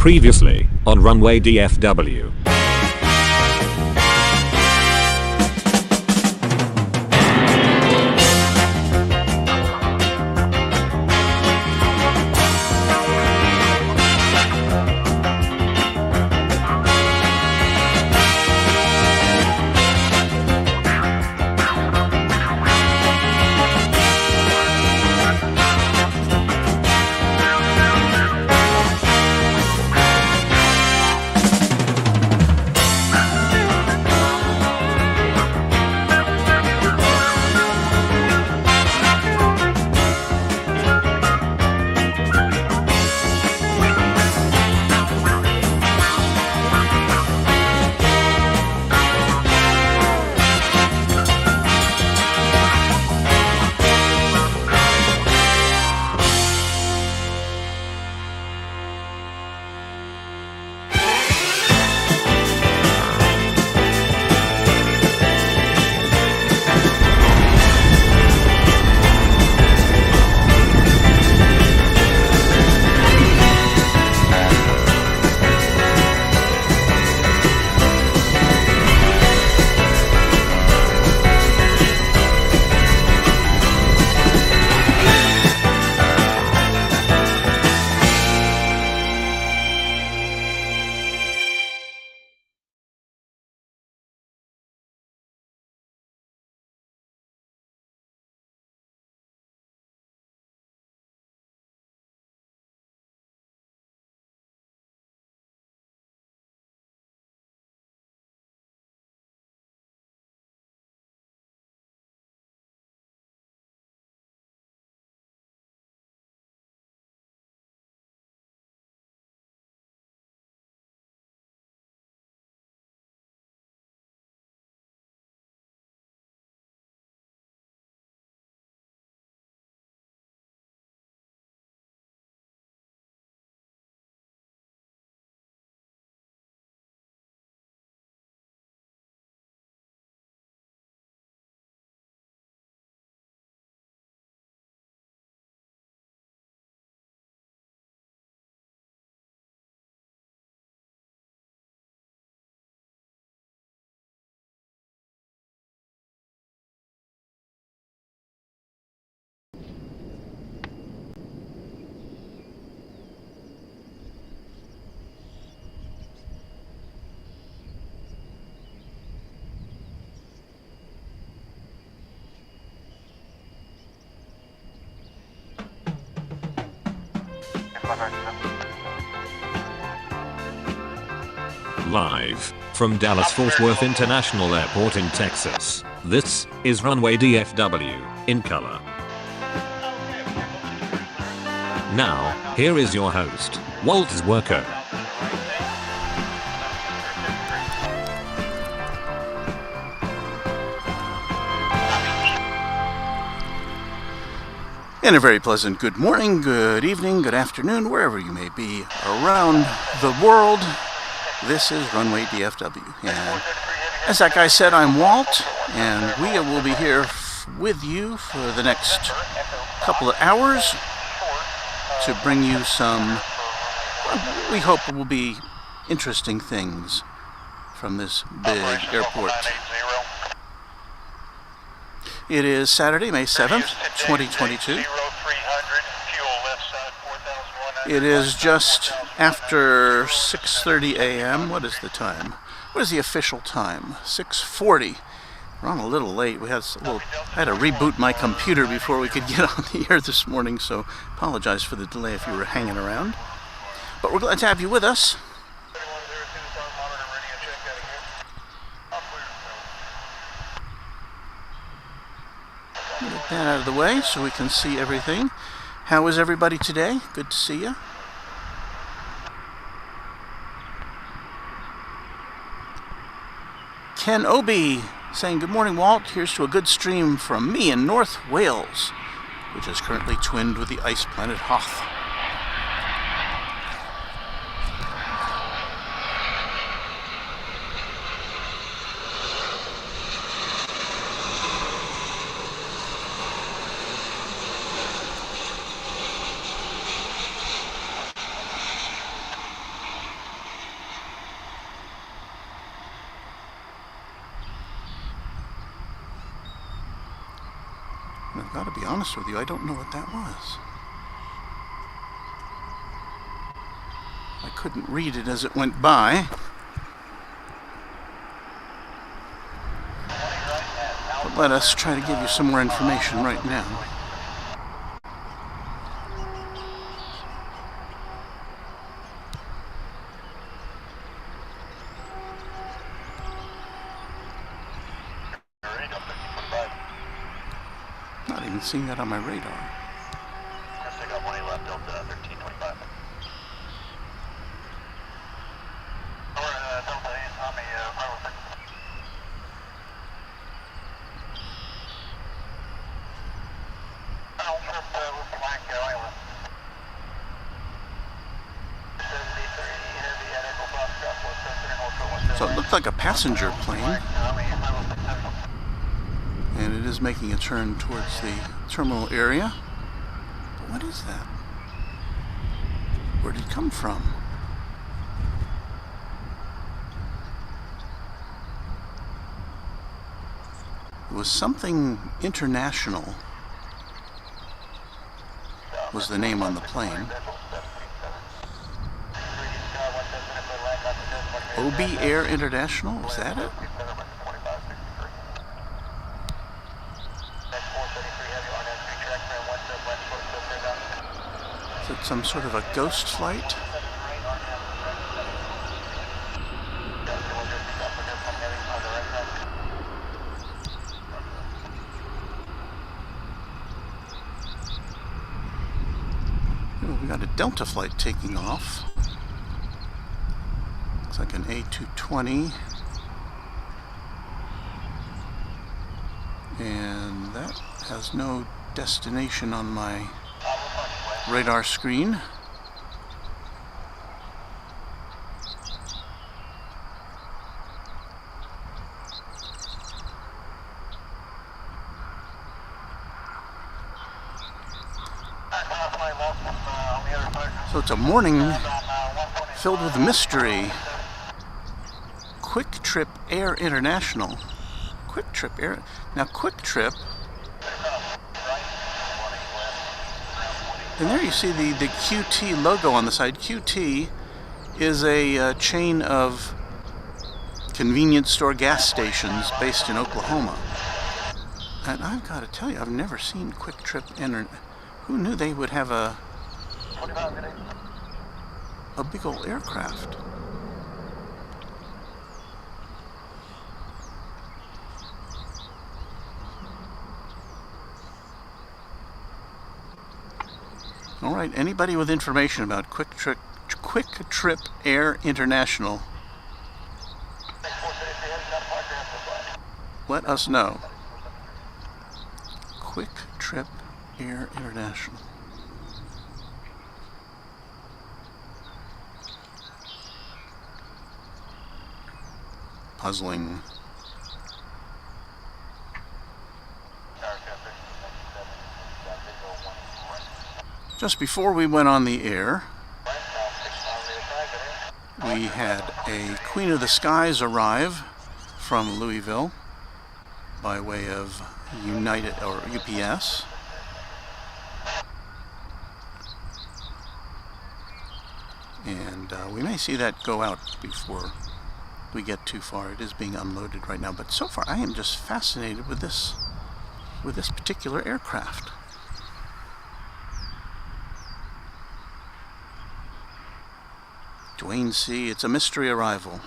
Previously, on Runway DFW. Live from Dallas-Fort Worth International Airport in Texas, this is Runway DFW, in color. Now, here is your host, Walt's Worker. And a very pleasant good morning, good evening, good afternoon, wherever you may be around the world. This is Runway DFW. And as that guy said, I'm Walt, and we will be here with you for the next couple of hours to bring you some, we hope will be interesting things from this big airport. It is Saturday, May 7th, 2022. It is just after 6:30 a.m. What is the time? What is the official time? 6:40. We're on a little late. I had to reboot my computer before we could get on the air this morning, so apologize for the delay if you were hanging around. But we're glad to have you with us. Get that out of the way so we can see everything. How is everybody today? Good to see you. Ken Obi saying, good morning, Walt. Here's to a good stream from me in North Wales, which is currently twinned with the ice planet Hoth. I've got to be honest with you, I don't know what that was. I couldn't read it as it went by. But let us try to give you some more information right now. Not even seeing that on my radar. I got money left, Delta 1325. Delta 8 on me, 506. With Blank Island. 73 heavy at Echo Fox, So it looked like a passenger plane. And it is making a turn towards the terminal area. But what is that? Where did it come from? It was something international, was the name on the plane. OB Air International, was that it? Is it some sort of a ghost flight? Oh, we got a Delta flight taking off. Looks like an A220. And that has no destination on my radar screen. So it's a morning filled with mystery. Quick Trip Air International. Quick Trip Air. Now Quick Trip. And there you see the QT logo on the side. QT is a chain of convenience store gas stations based in Oklahoma. And I've got to tell you, I've never seen Quick Trip enter. Who knew they would have a big old aircraft? All right, anybody with information about Quick Trip Air International, let us know. Quick Trip Air International. Puzzling. Just before we went on the air, we had a Queen of the Skies arrive from Louisville by way of United or UPS. And we may see that go out before we get too far. It is being unloaded right now, but so far I am just fascinated with this particular aircraft. Dwayne C., it's a mystery arrival.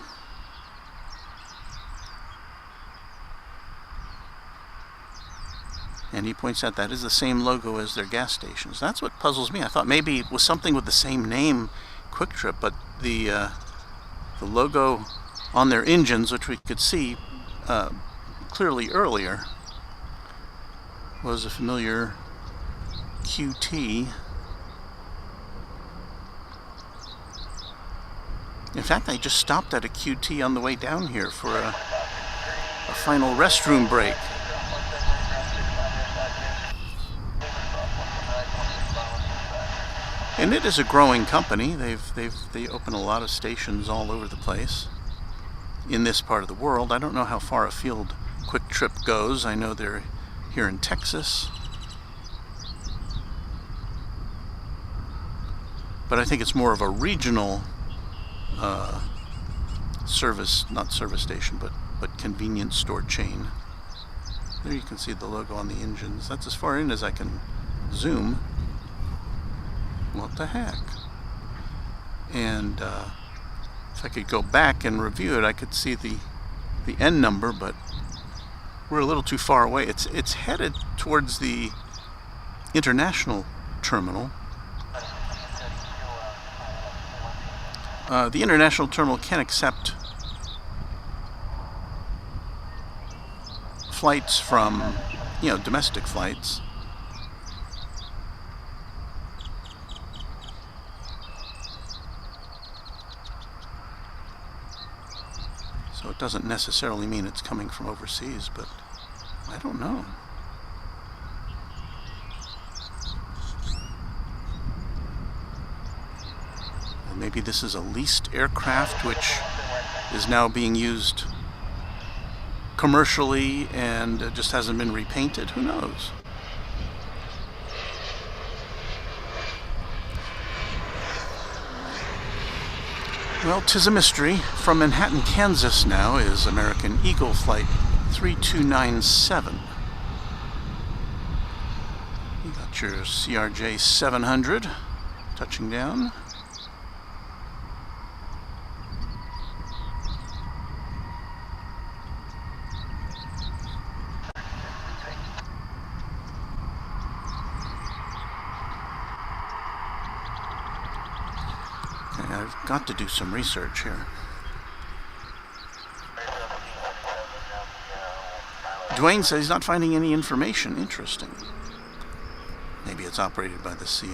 And he points out that is the same logo as their gas stations. That's what puzzles me. I thought maybe it was something with the same name, Quick Trip, but the logo on their engines, which we could see clearly earlier, was a familiar QT. In fact, I just stopped at a QT on the way down here for a final restroom break. And it is a growing company. They open a lot of stations all over the place in this part of the world. I don't know how far afield Quick Trip goes. I know they're here in Texas. But I think it's more of a regional not service station, but convenience store chain. There you can see the logo on the engines. That's as far in as I can zoom. What the heck? And if I could go back and review it, I could see the N number, but we're a little too far away. It's headed towards the international terminal. The international terminal can accept flights from, domestic flights. So it doesn't necessarily mean it's coming from overseas, but I don't know. Maybe this is a leased aircraft which is now being used commercially and just hasn't been repainted. Who knows? Well, 'tis a mystery. From Manhattan, Kansas now is American Eagle Flight 3297. You got your CRJ 700 touching down. I've got to do some research here. Dwayne says he's not finding any information. Interesting. Maybe it's operated by the CIA.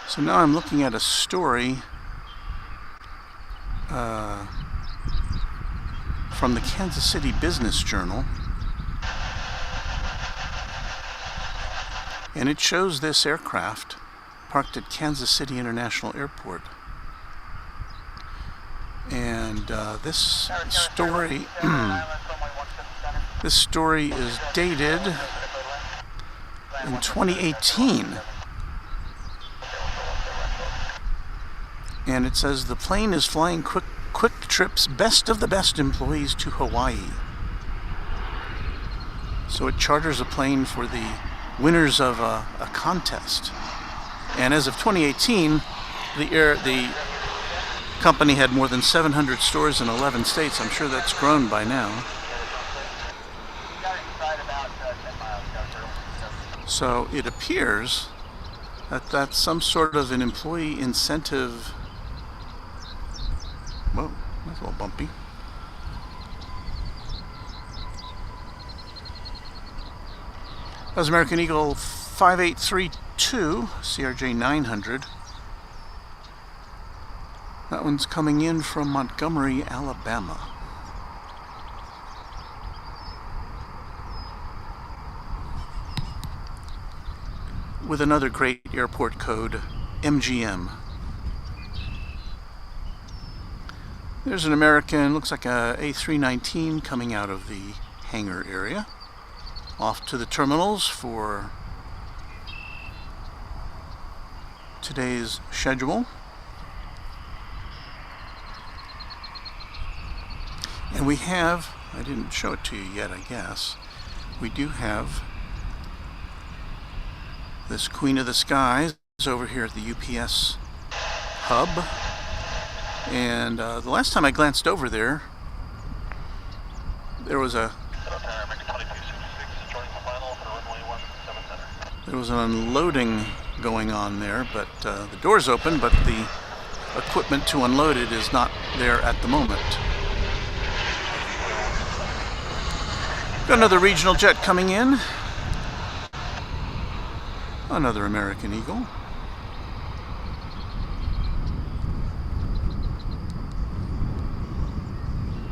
So now I'm looking at a story from the Kansas City Business Journal, and it shows this aircraft parked at Kansas City International Airport. And this story is dated in 2018. And it says the plane is flying Quick Trip's best of the best employees to Hawaii. So it charters a plane for the winners of a contest. And as of 2018, the company had more than 700 stores in 11 states. I'm sure that's grown by now. So it appears that that's some sort of an employee incentive. Whoa, that's a little bumpy. That was American Eagle 5832, CRJ 900. That one's coming in from Montgomery, Alabama. with another great airport code, MGM. There's an American, looks like a A319 coming out of the hangar area. Off to the terminals for today's schedule. And we have, I didn't show it to you yet, I guess, we do have this Queen of the Skies over here at the UPS hub. And the last time I glanced over there, there was an unloading going on there, but the door's open, but the equipment to unload it is not there at the moment. Got another regional jet coming in. Another American Eagle.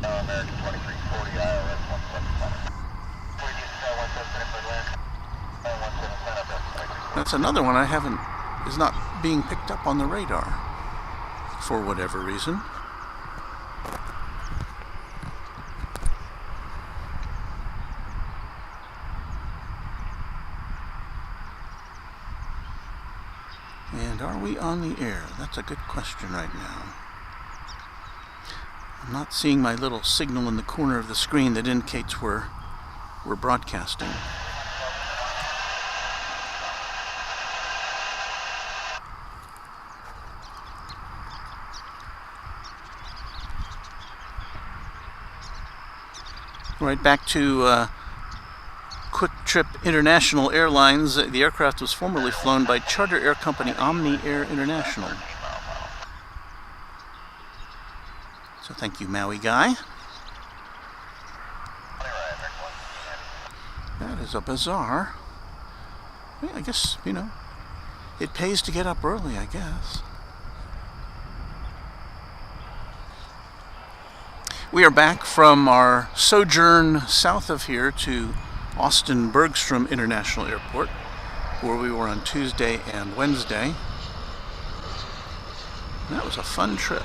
American 2340 ILS 177. That's another one is not being picked up on the radar for whatever reason. And are we on the air? That's a good question right now. I'm not seeing my little signal in the corner of the screen that indicates we're broadcasting. Right back to Quick Trip International Airlines. The aircraft was formerly flown by charter air company Omni Air International. So thank you, Maui guy. That is a bizarre. I guess, you know, it pays to get up early, I guess. We are back from our sojourn south of here to Austin Bergstrom International Airport, where we were on Tuesday and Wednesday. And that was a fun trip.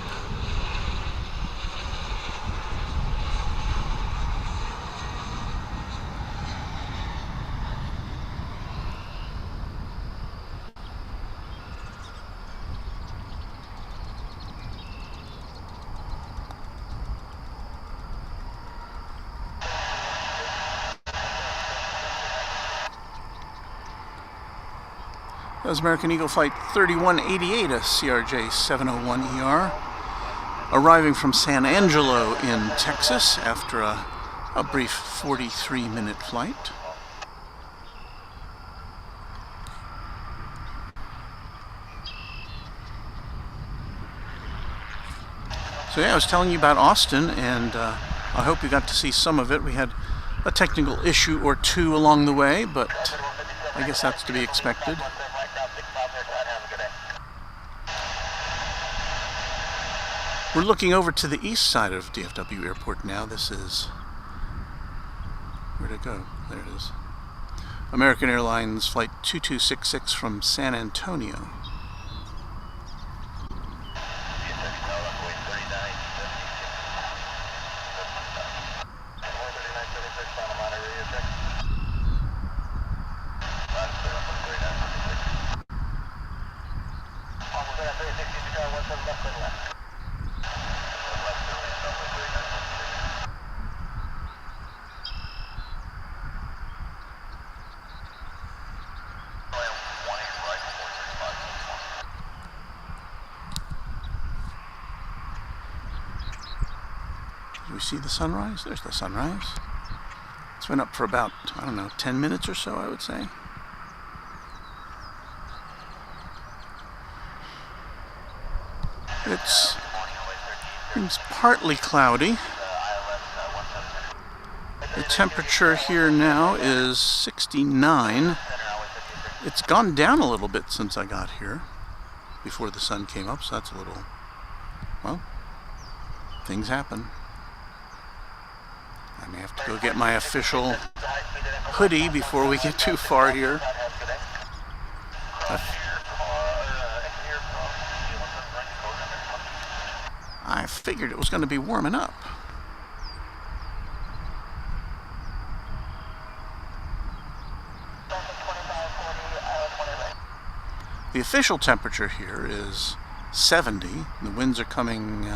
That was American Eagle Flight 3188, a CRJ 701ER, arriving from San Angelo in Texas after a brief 43-minute flight. So yeah, I was telling you about Austin, and I hope you got to see some of it. We had a technical issue or two along the way, but I guess that's to be expected. We're looking over to the east side of DFW Airport now. This is, where'd it go? There it is. American Airlines Flight 2266 from San Antonio. Do we see the sunrise? There's the sunrise. It's been up for about, I don't know, 10 minutes or so, I would say. It's partly cloudy. The temperature here now is 69. It's gone down a little bit since I got here, before the sun came up, so that's a little, well, things happen. I may have to go get my official hoodie before we get too far here. I figured it was going to be warming up. The official temperature here is 70. The winds are coming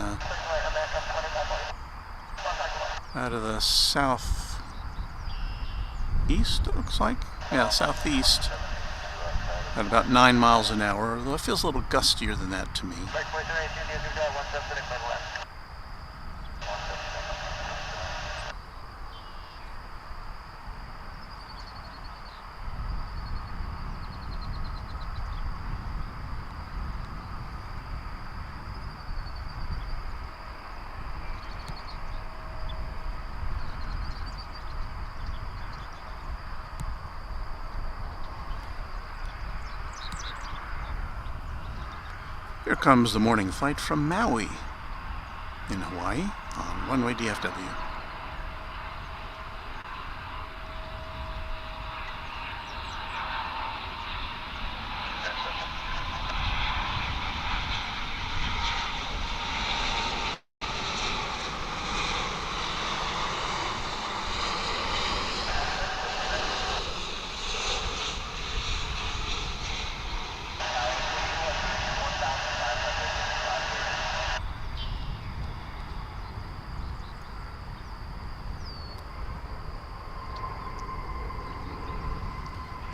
out of the southeast, it looks like. Yeah, southeast at about 9 miles an hour, although it feels a little gustier than that to me. Here comes the morning flight from Maui in Hawaii on Runway DFW.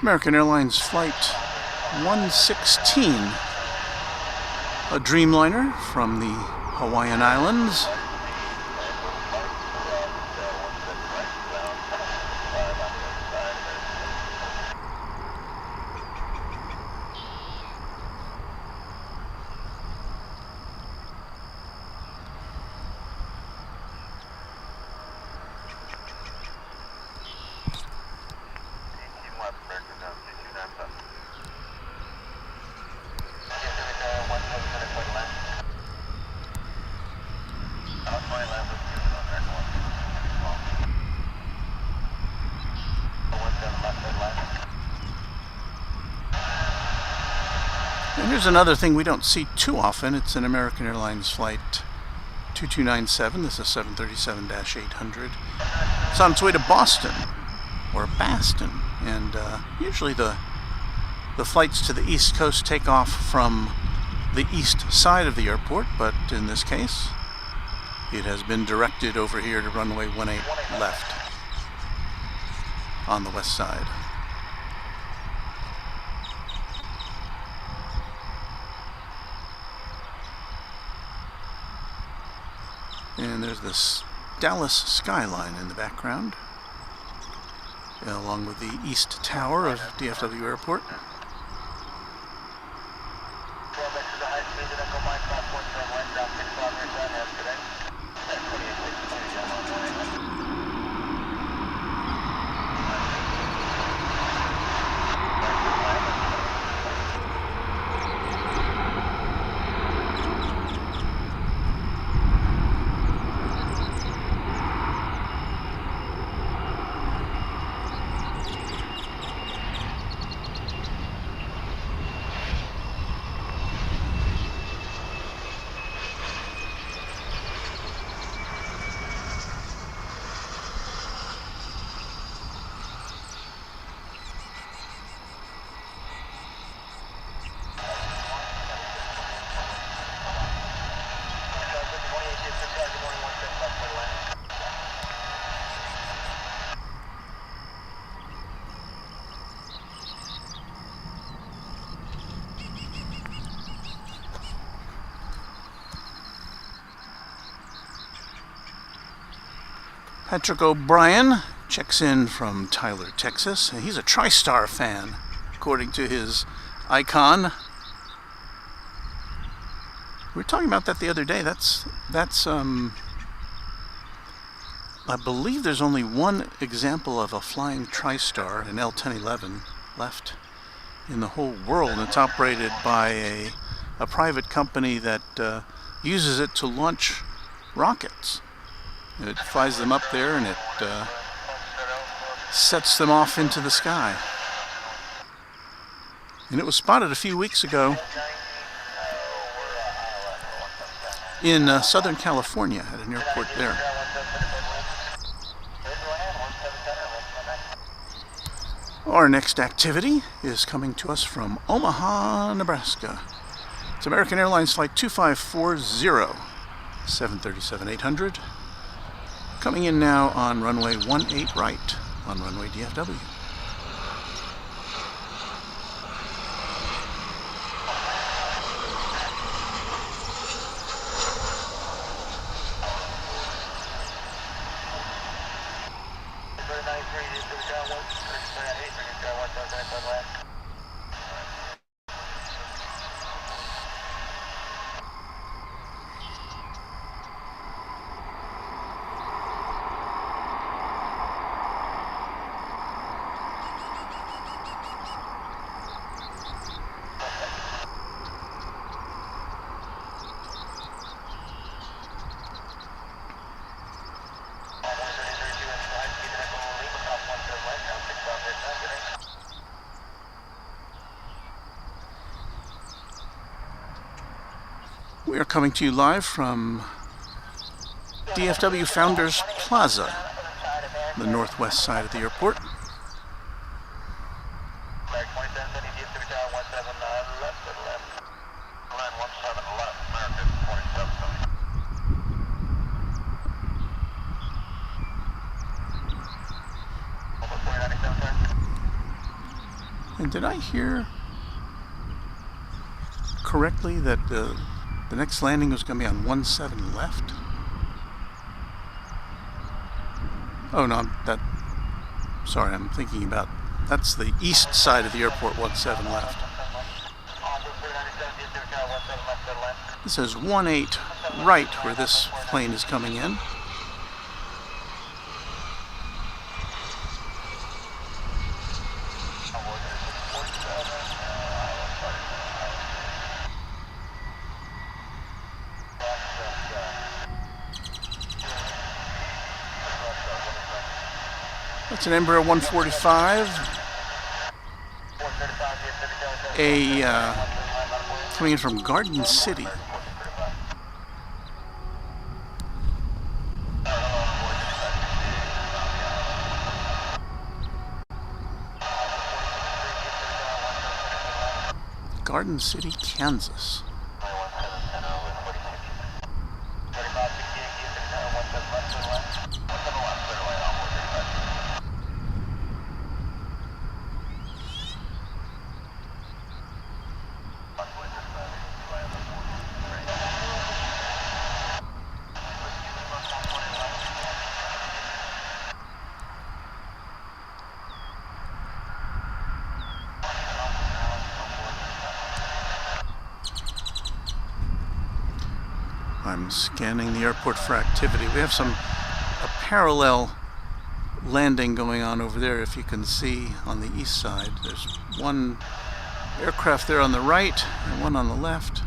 American Airlines Flight 116, a Dreamliner from the Hawaiian Islands. And here's another thing we don't see too often. It's an American Airlines Flight 2297. This is 737-800. It's on its way to Boston, or Baston. And usually the flights to the East Coast take off from the east side of the airport, but in this case, it has been directed over here to runway 18 left on the west side. And there's this Dallas skyline in the background, along with the East Tower of DFW Airport. Patrick O'Brien checks in from Tyler, Texas. He's a TriStar fan, according to his icon. We were talking about that the other day. That's I believe there's only one example of a flying TriStar, an L1011, left in the whole world. And it's operated by a private company that uses it to launch rockets. It flies them up there and it sets them off into the sky. And it was spotted a few weeks ago in Southern California at an airport there. Our next activity is coming to us from Omaha, Nebraska. It's American Airlines Flight 2540, 737-800. Coming in now on runway 18 right on Runway DFW. We are coming to you live from DFW Founders Plaza, the northwest side of the airport. And did I hear correctly that the next landing was going to be on 17 left? Oh no, sorry, I'm thinking about, that's the east side of the airport, 17 left. This is 18 right where this plane is coming in. That's an Embraer 145, coming in from Garden City. Garden City, Kansas. I'm scanning the airport for activity. We have a parallel landing going on over there, if you can see, on the east side. There's one aircraft there on the right and one on the left.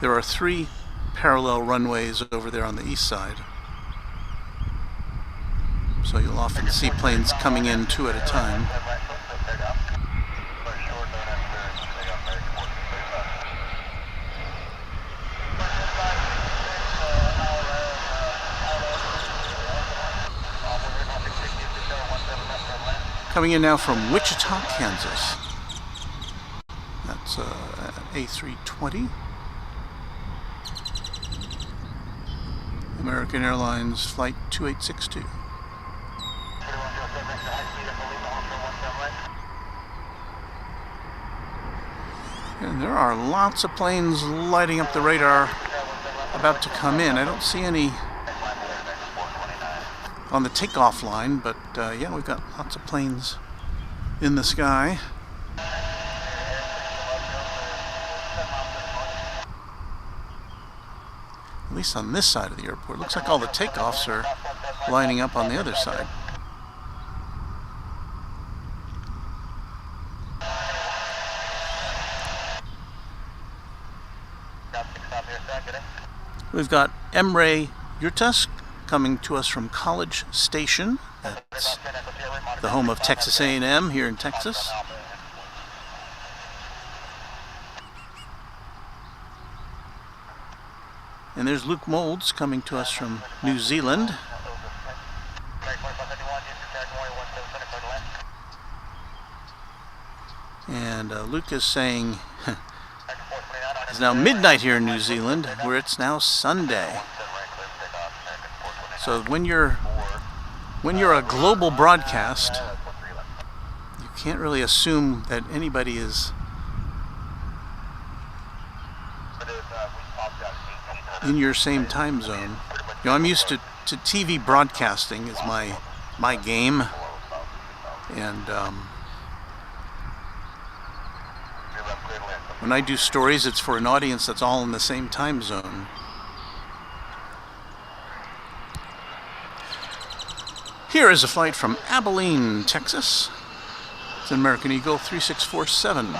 There are 3 parallel runways over there on the east side. So you'll often see planes coming in 2 at a time. Coming in now from Wichita, Kansas. That's A320. American Airlines Flight 2862. And there are lots of planes lighting up the radar about to come in. I don't see any on the takeoff line, but yeah, we've got lots of planes in the sky. At least on this side of the airport. Looks like all the takeoffs are lining up on the other side. We've got Embraer Irkutsk coming to us from College Station. That's the home of Texas A&M here in Texas. And there's Luke Moulds coming to us from New Zealand. And Luke is saying it's now midnight here in New Zealand, where it's now Sunday. So when you're a global broadcast, you can't really assume that anybody is in your same time zone. You know, I'm used to TV broadcasting is my game, and when I do stories, it's for an audience that's all in the same time zone. Here is a flight from Abilene, Texas. It's an American Eagle 3647.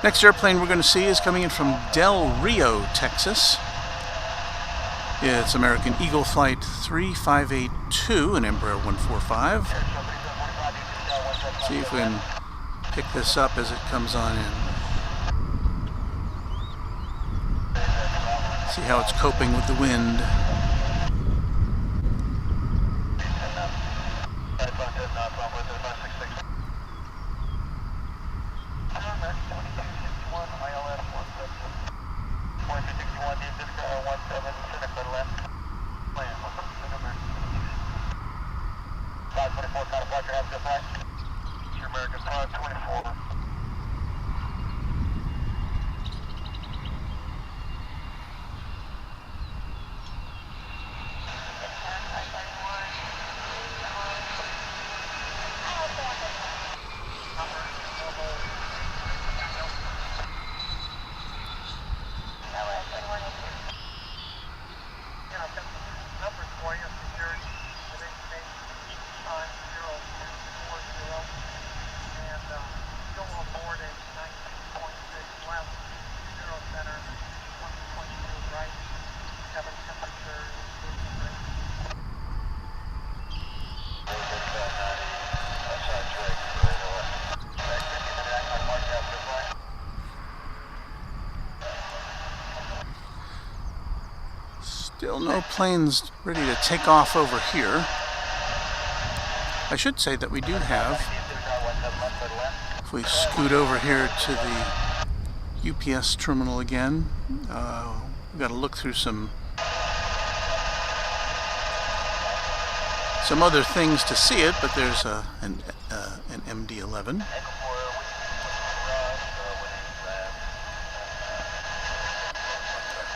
Next airplane we're going to see is coming in from Del Rio, Texas. It's American Eagle Flight 3582, an Embraer 145. See if we can pick this up as it comes on in. See how it's coping with the wind. Still no planes ready to take off over here. I should say that we do have, if we scoot over here to the UPS terminal again, we've got to look through some other things to see it, but there's an MD-11.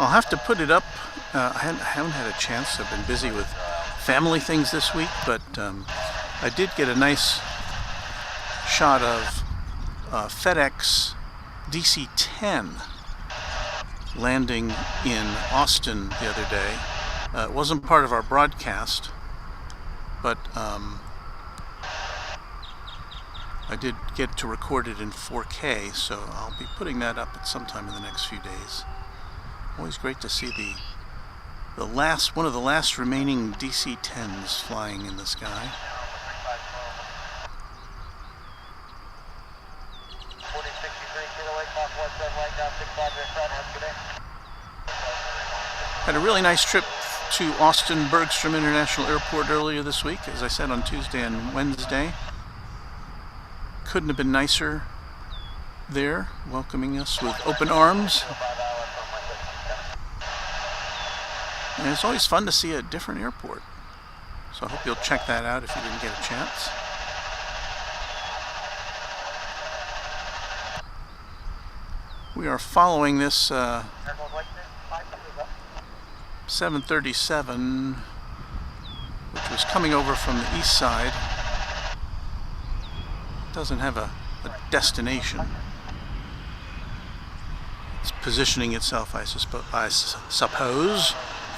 I'll have to put it up. I haven't had a chance. I've been busy with family things this week, but I did get a nice shot of FedEx DC-10 landing in Austin the other day. It wasn't part of our broadcast, but I did get to record it in 4K, so I'll be putting that up at some time in the next few days. Always great to see one of the last remaining DC-10s flying in the sky. Had a really nice trip to Austin Bergstrom International Airport earlier this week, as I said, on Tuesday and Wednesday. Couldn't have been nicer there, welcoming us with open arms. And it's always fun to see a different airport. So I hope you'll check that out if you didn't get a chance. We are following this 737, which was coming over from the east side. Doesn't have a destination. It's positioning itself, I suppose,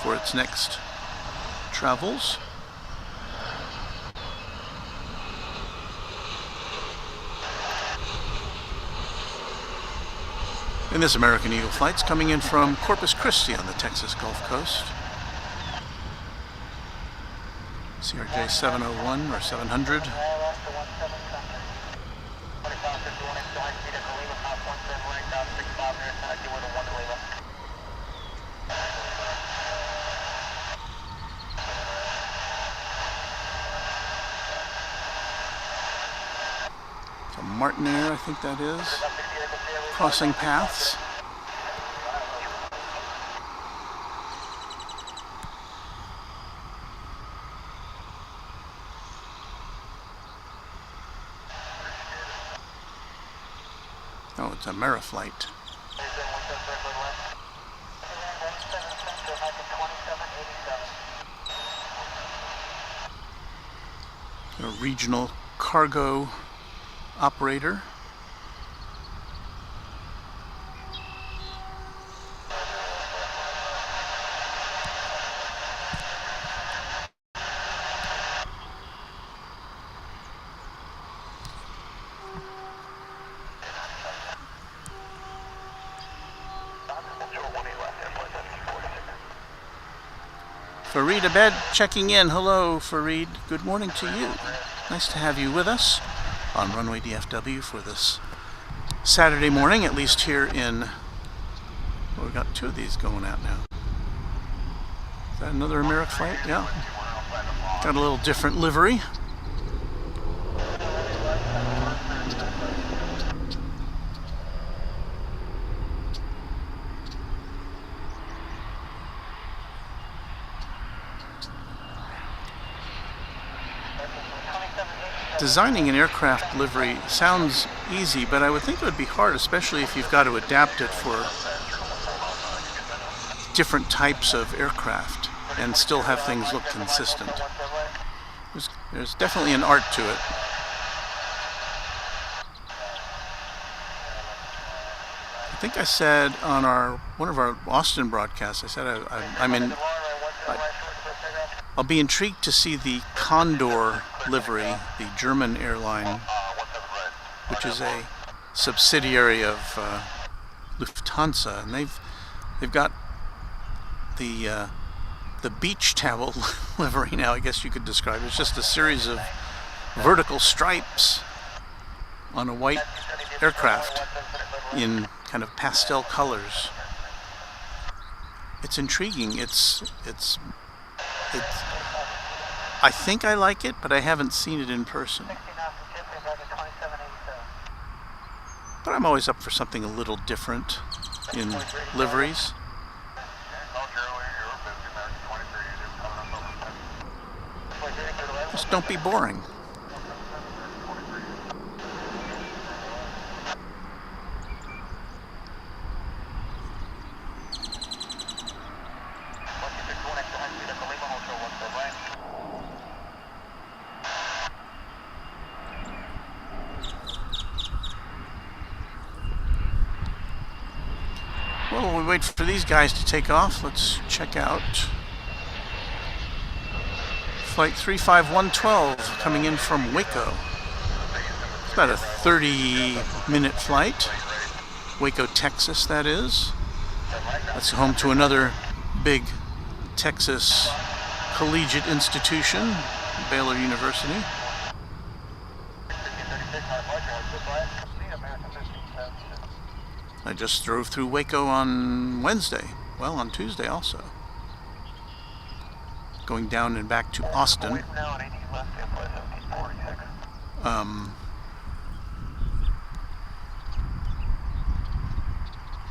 for its next travels. And this American Eagle flight's coming in from Corpus Christi on the Texas Gulf Coast. CRJ 701 or 700. So Martinair, I think that is. Crossing paths. Oh, it's a Meriflight. A regional cargo operator. Fareed Abed checking in. Hello, Fareed. Good morning to you. Nice to have you with us on Runway DFW for this Saturday morning, at least here in... Well, we've got two of these going out now. Is that another American flight? Yeah. Got a little different livery. Designing an aircraft livery sounds easy, but I would think it would be hard, especially if you've got to adapt it for different types of aircraft and still have things look consistent. There's definitely an art to it. I think I said on one of our Austin broadcasts, I said I'll be intrigued to see the Condor livery, the German airline, which is a subsidiary of Lufthansa, and they've got the beach towel livery now. I guess you could describe it. It's just a series of vertical stripes on a white aircraft in kind of pastel colors. It's intriguing. It's I think I like it, but I haven't seen it in person. But I'm always up for something a little different in liveries. Just don't be boring. Well, while we wait for these guys to take off, let's check out Flight 35112 coming in from Waco. It's about a 30-minute flight. Waco, Texas, that is. That's home to another big Texas collegiate institution, Baylor University. I just drove through Waco on Wednesday. Well, on Tuesday also. Going down and back to Austin.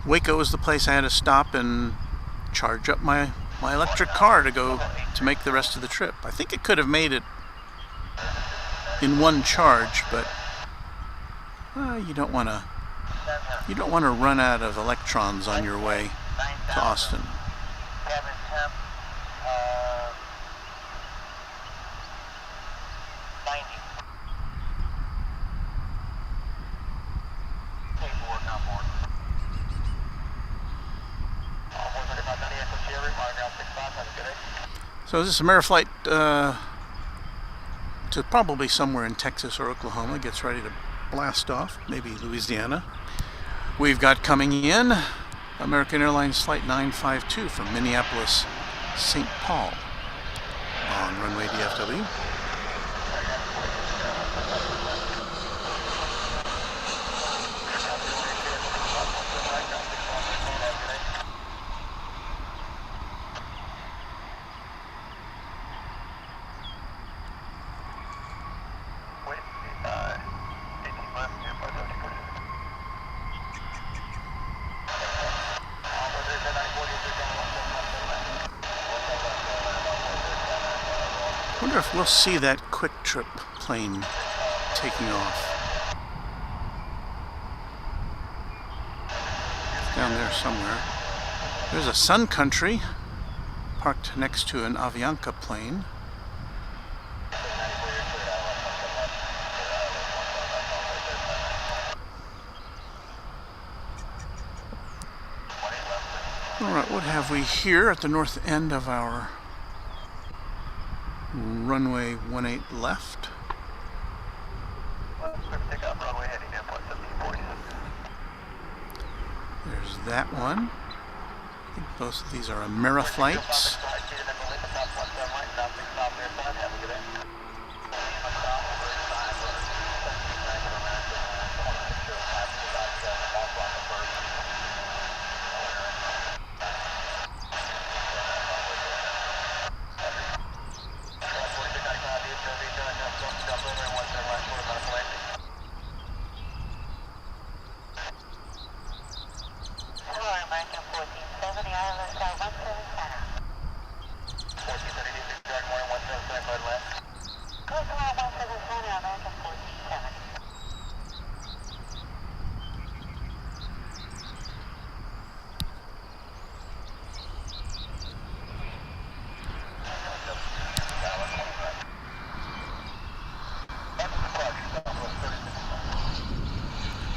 Waco was the place I had to stop and charge up my electric car to make the rest of the trip. I think it could have made it in one charge, but you don't want to You don't want to run out of electrons on your way to Austin. Cabin temp, 90. Paperwork on board. All board 3590, Echo Sierra, Monograph 65, have a good day. So this Ameriflight to probably somewhere in Texas or Oklahoma gets ready to blast off, maybe Louisiana. We've got coming in American Airlines Flight 952 from Minneapolis, St. Paul on runway DFW. I wonder if we'll see that quick trip plane taking off. It's down there somewhere. There's a Sun Country parked next to an Avianca plane. All right, what have we here at the north end of our runway 18 left? There's that one. I think both of these are Ameriflights.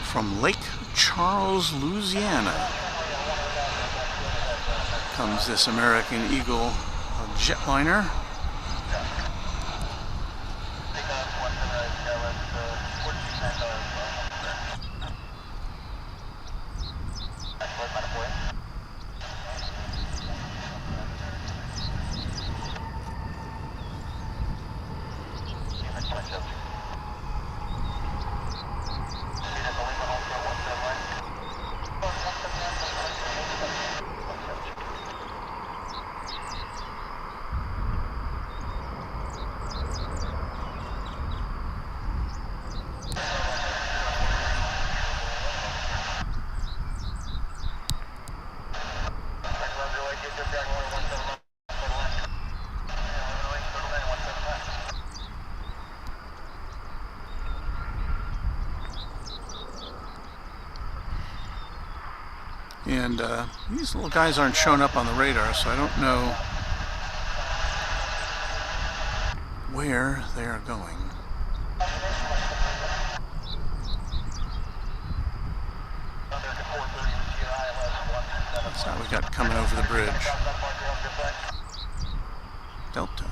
From Lake Charles, Louisiana, comes this American Eagle jetliner. And these little guys aren't showing up on the radar, so I don't know where they are going. That's how we got coming over the bridge. Delta.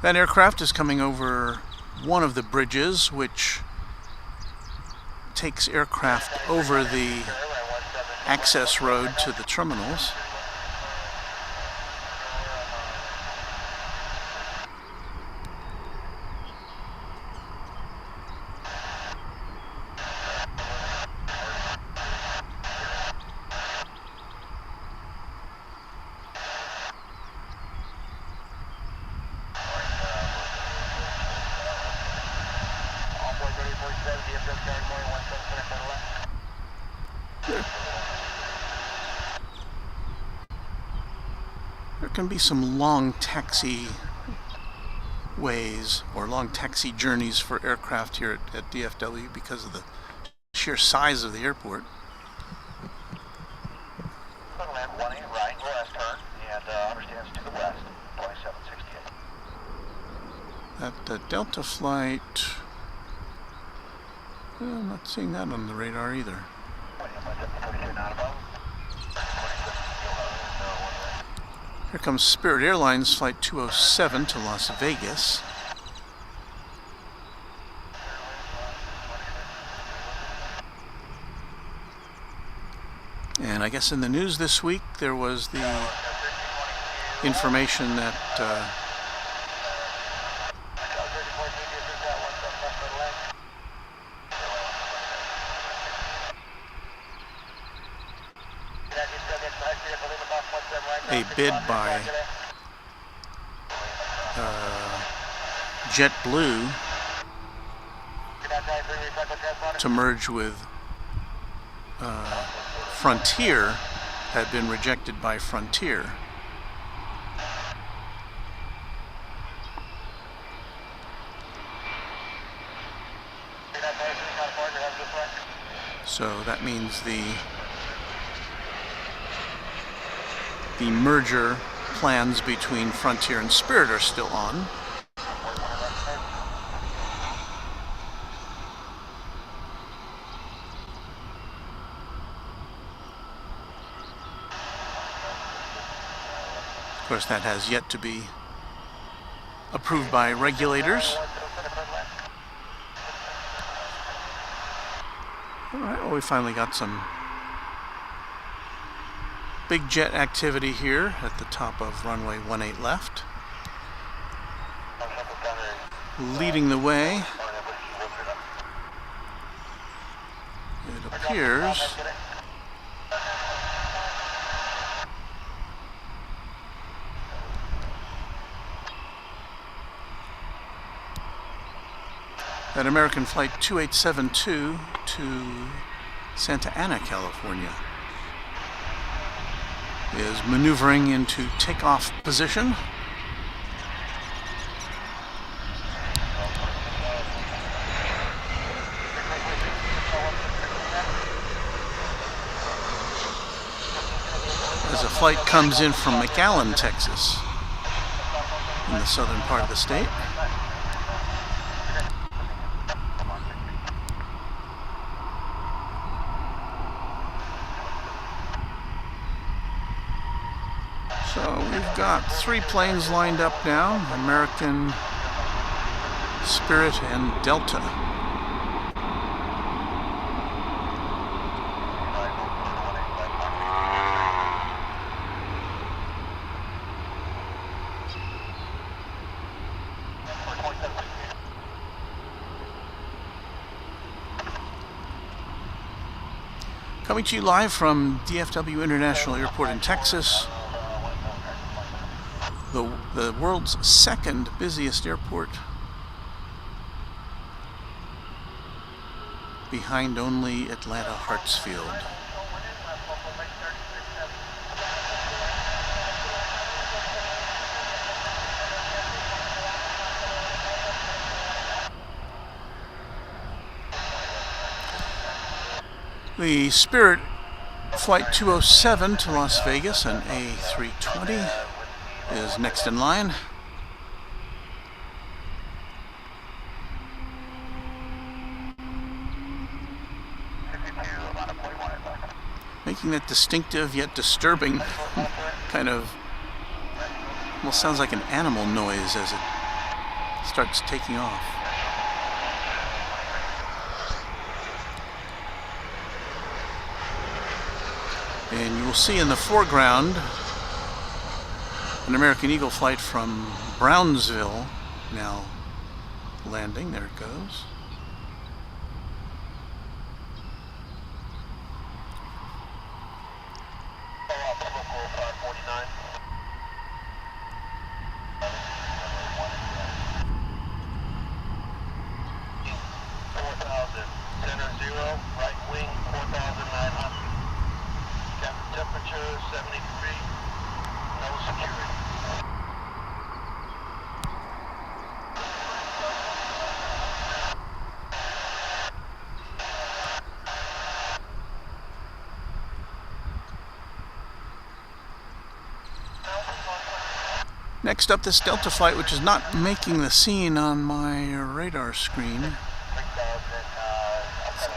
That aircraft is coming over one of the bridges, which takes aircraft over the access road to the terminals. There can be some long taxi ways or long taxi journeys for aircraft here at DFW because of the sheer size of the airport. Land 18 right, last turn, and understands to the west, 2768. That Delta flight, I'm not seeing that on the radar either. Here comes Spirit Airlines Flight 207 to Las Vegas. And I guess in the news this week there was the information that a bid by JetBlue to merge with Frontier had been rejected by Frontier. So that means the merger plans between Frontier and Spirit are still on. Of course, that has yet to be approved by regulators. All right, well, we finally got some big jet activity here at the top of runway 18 left. Leading the way, it appears that American Flight 2872 to Santa Ana, California is maneuvering into takeoff position. As a flight comes in from McAllen, Texas, in the southern part of the state. So we've got 3 planes lined up now, American, Spirit, and Delta. Coming to you live from DFW International Airport in Texas. The world's second busiest airport, behind only Atlanta Hartsfield. The Spirit Flight 207 to Las Vegas, an A320, is next in line. Making that distinctive yet disturbing kind of, well, sounds like an animal noise as it starts taking off. And you will see in the foreground an American Eagle flight from Brownsville now landing. There it goes. Next up, this Delta flight, which is not making the scene on my radar screen.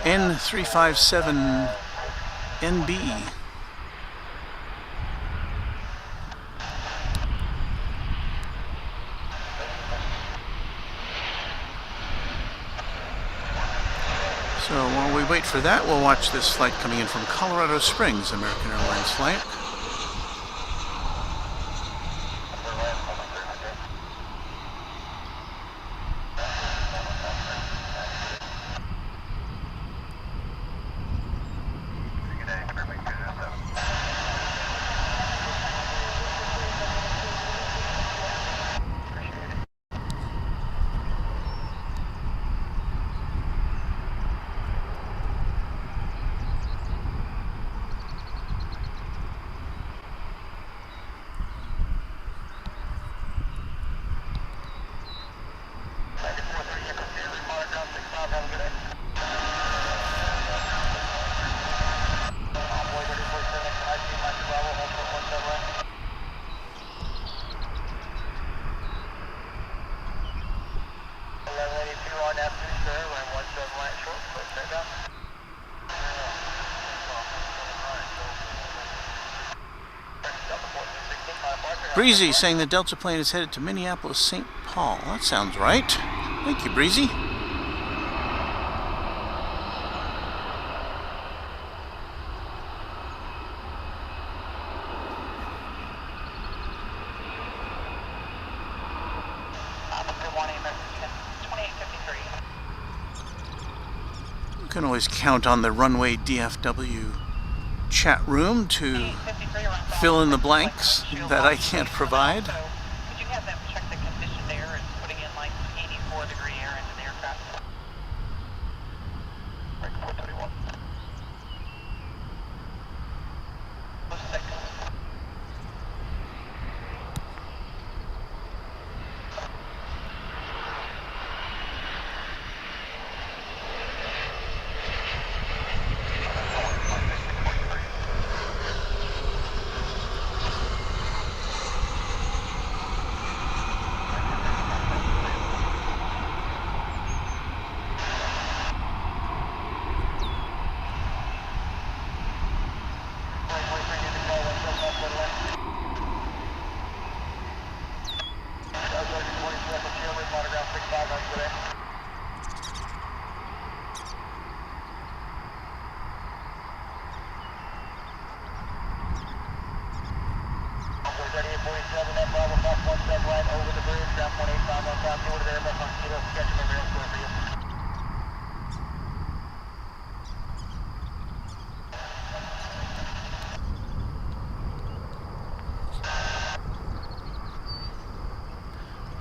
N357 NB. So while we wait for that, we'll watch this flight coming in from Colorado Springs, American Airlines flight. Breezy saying the Delta plane is headed to Minneapolis, St. Paul. That sounds right. Thank you, Breezy. You can always count on the Runway DFW chat room to fill in the blanks that I can't provide. Could you have them check the conditioned air and putting in like 84-degree air into the aircraft? Right, 431.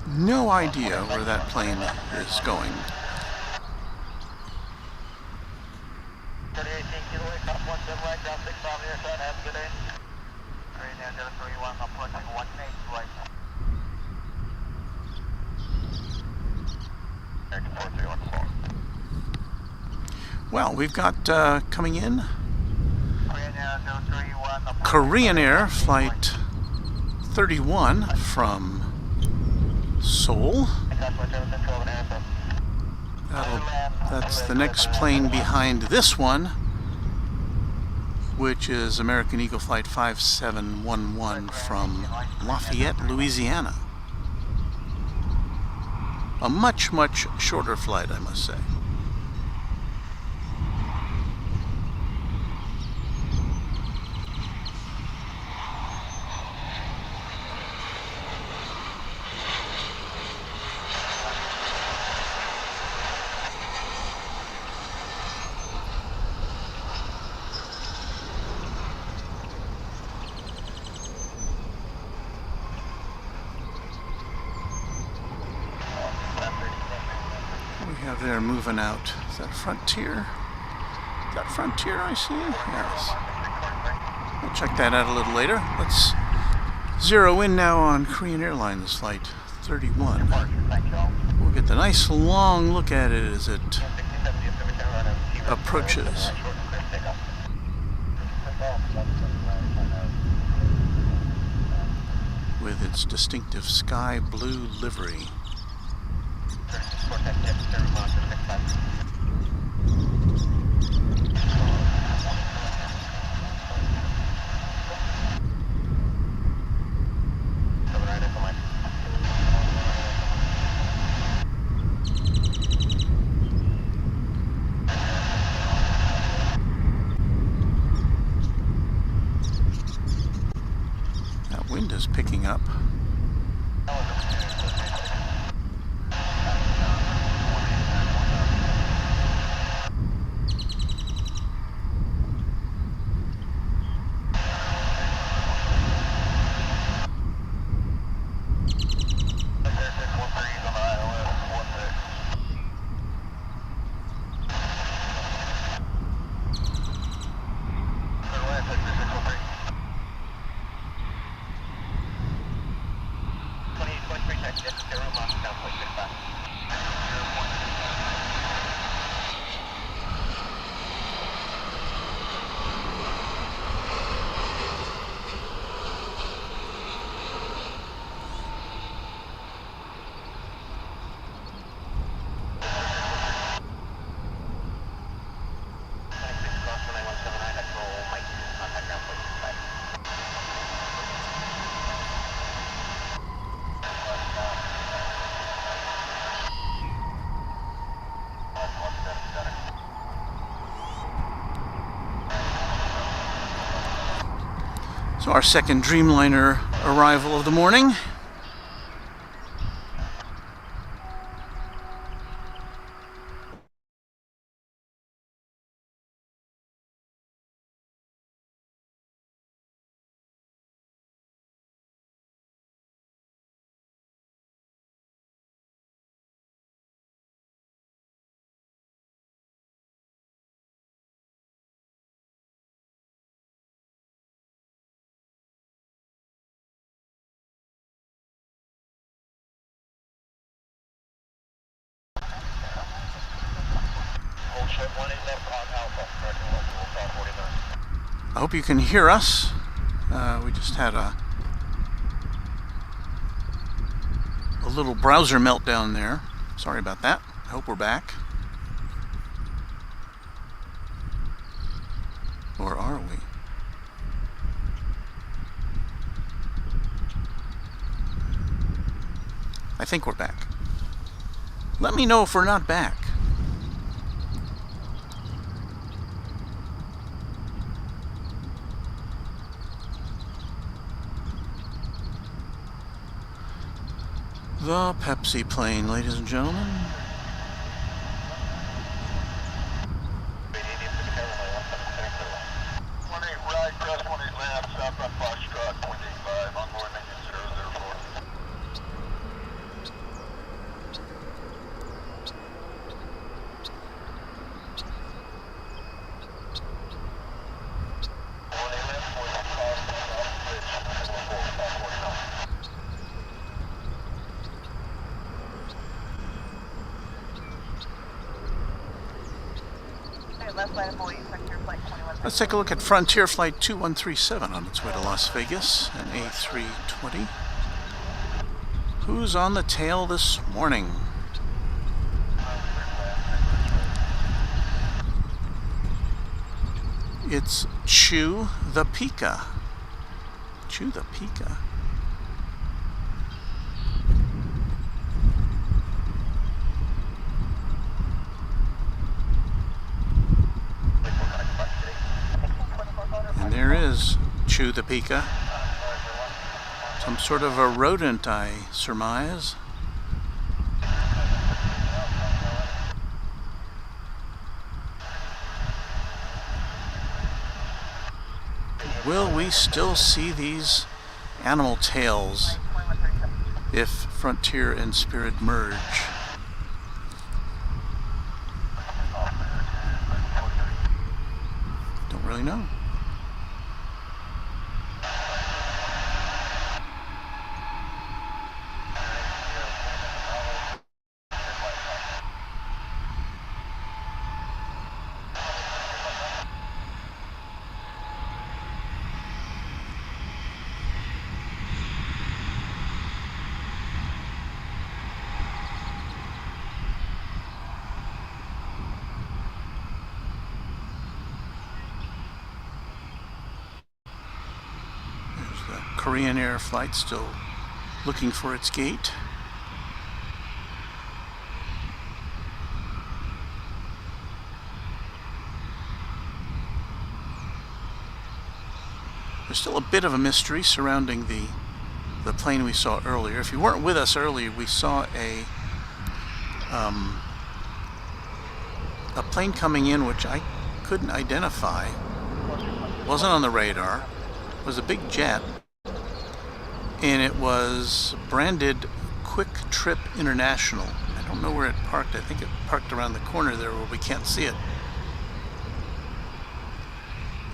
No idea where that plane is going. 3018 kilo, top 17 right, down 6 5 near side, have a good day. Great, now 031, I'm approaching 18 right. American 431, Well, we've got coming in Korean Air 031, Korean Air Flight 31 from Seoul. That's the next plane behind this one, which is American Eagle Flight 5711 from Lafayette, Louisiana. A much, much shorter flight, I must say. They're moving out. Is that Frontier? Is that Frontier I see? Yes. We'll check that out a little later. Let's zero in now on Korean Airlines Flight 31. We'll get the nice long look at it as it approaches. with its distinctive sky blue livery. That wind is picking up. So our second Dreamliner arrival of the morning. I hope you can hear us. We just had a little browser meltdown there. Sorry about that. I hope we're back. Or are we? I think we're back. Let me know if we're not back. The Pepsi plane, ladies and gentlemen. Let's take a look at Frontier Flight 2137 on its way to Las Vegas, an A320. Who's on the tail this morning? It's Chew the Pika. Chew the Pika. And there is Chew the Pika. Some sort of a rodent, I surmise. Will we still see these animal tails if Frontier and Spirit merge? Don't really know. Korean Air flight still looking for its gate. There's still a bit of a mystery surrounding the plane we saw earlier. If you weren't with us earlier, we saw a plane coming in which I couldn't identify. Wasn't on the radar. It was a big jet, and it was branded Quick Trip International. I don't know where it parked. I think it parked around the corner there where we can't see it.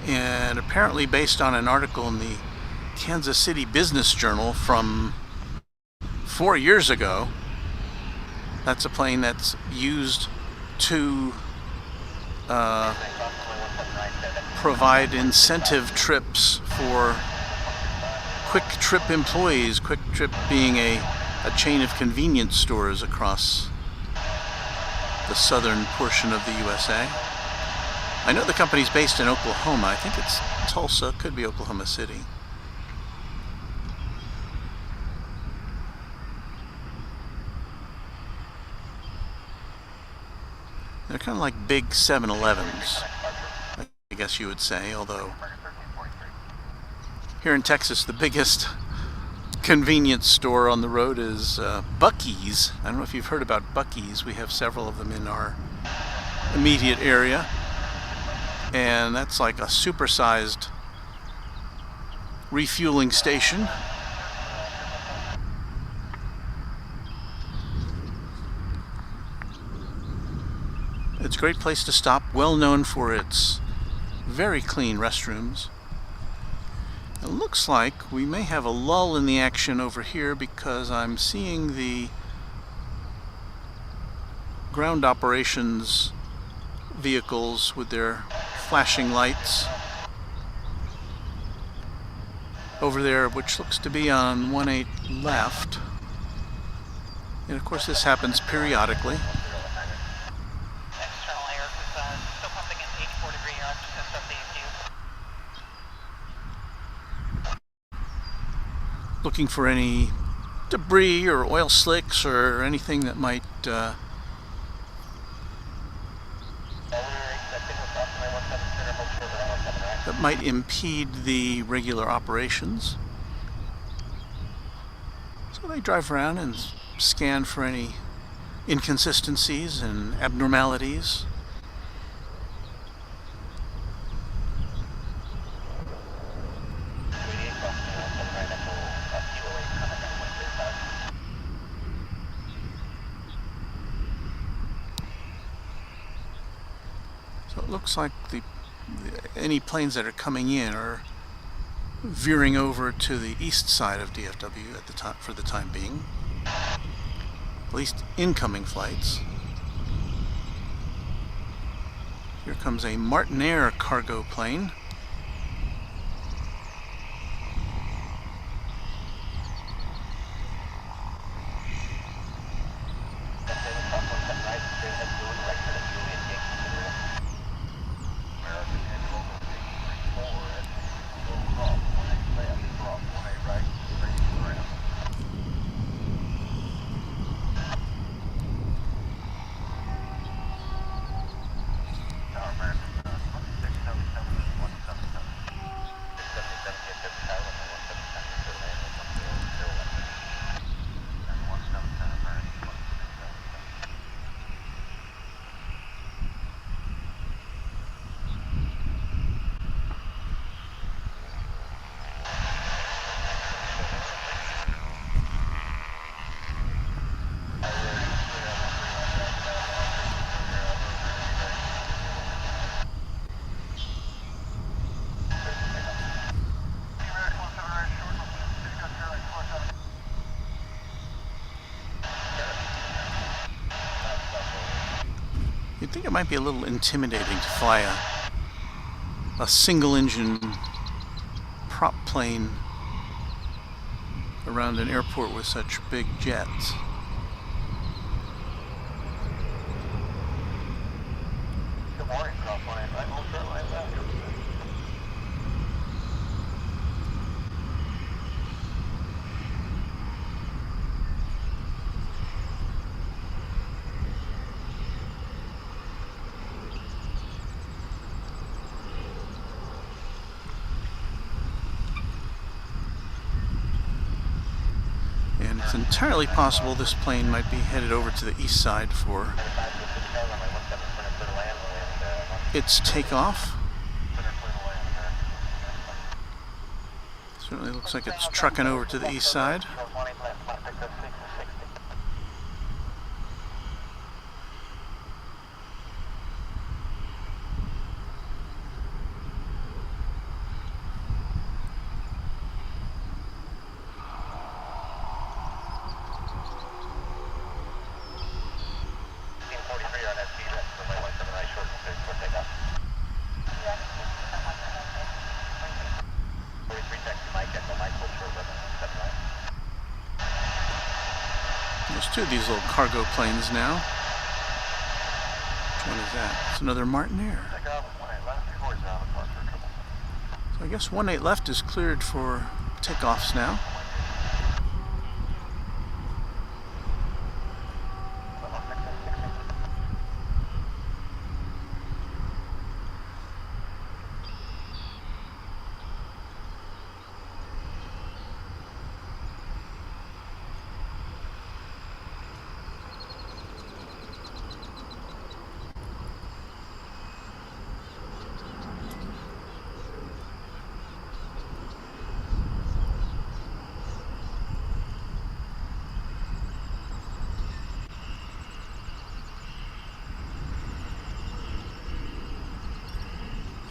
And apparently based on an article in the Kansas City Business Journal from 4 years ago. That's a plane that's used to provide incentive trips for Quick Trip employees. Quick Trip being a chain of convenience stores across the southern portion of the USA. I know the company's based in Oklahoma. I think it's Tulsa, could be Oklahoma City. They're kind of like big 7-Elevens, I guess you would say, although here in Texas the biggest convenience store on the road is Buc-ee's. I don't know if you've heard about Buc-ee's. We have several of them in our immediate area. And that's like a supersized refueling station. It's a great place to stop, well known for its very clean restrooms. It looks like we may have a lull in the action over here because I'm seeing the ground operations vehicles with their flashing lights over there, which looks to be on 18 left. And of course this happens periodically. Looking for any debris or oil slicks or anything that might impede the regular operations. So they drive around and scan for any inconsistencies and abnormalities. So it looks like any planes that are coming in are veering over to the east side of DFW at the time, for the time being. At least incoming flights. Here comes a Martinair cargo plane. You'd think it might be a little intimidating to fly a single-engine prop plane around an airport with such big jets. Good morning, Crossline. I'm on short line left. It's entirely possible this plane might be headed over to the east side for its takeoff. Certainly looks like it's trucking over to the east side. There's two of these little cargo planes now. Which one is that? It's another Martinair. So I guess 18 left is cleared for takeoffs now.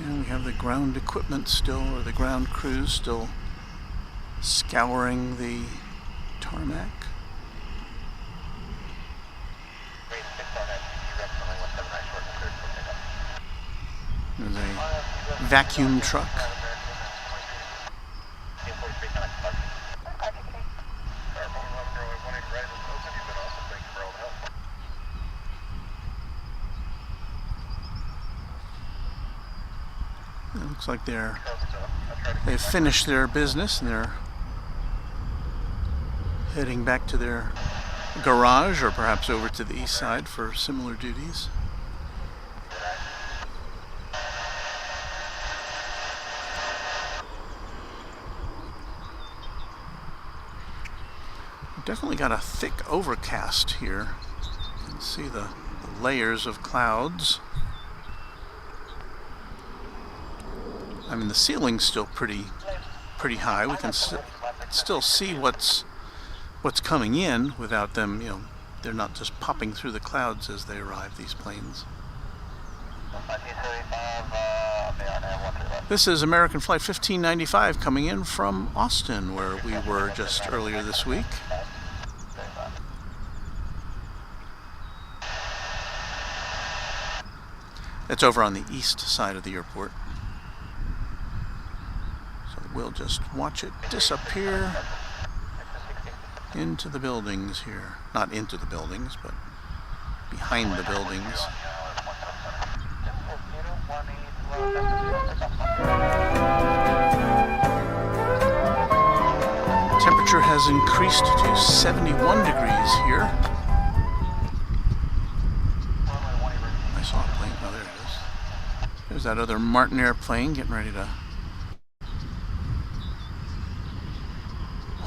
And we have the ground equipment still, or the ground crews still scouring the tarmac. There's a vacuum truck. It looks like they've finished their business and they're heading back to their garage or perhaps over to the east side for similar duties. We've definitely got a thick overcast here. You can see the layers of clouds. I mean, the ceiling's still pretty high. We can still see what's coming in without them, they're not just popping through the clouds as they arrive, these planes. This is American Flight 1595 coming in from Austin, where we were just earlier this week. It's over on the east side of the airport. We'll just watch it disappear into the buildings here. Not into the buildings, but behind the buildings. Temperature has increased to 71 degrees here. I saw a plane. Oh, there it is. There's that other Martinair plane getting ready to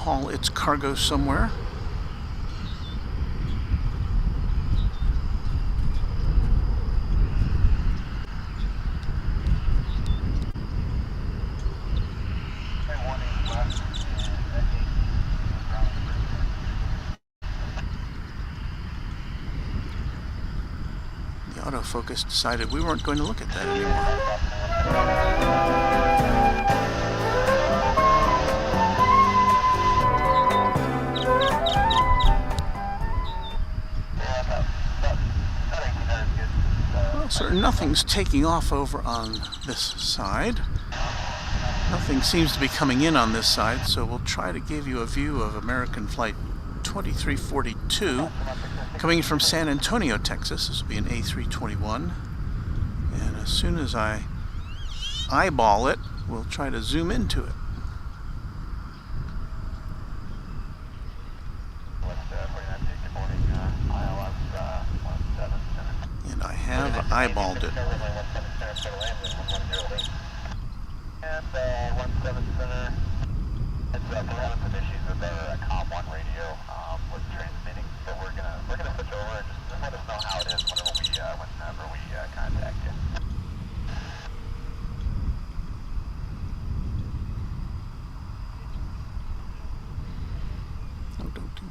haul its cargo somewhere. The autofocus decided we weren't going to look at that anymore. So nothing's taking off over on this side. Nothing seems to be coming in on this side, so we'll try to give you a view of American Flight 2342 coming from San Antonio, Texas. This will be an A321. And as soon as I eyeball it, we'll try to zoom into it. And I have eyeballed it. And 17 Center, heads up, we're having some issues with our COM1 radio.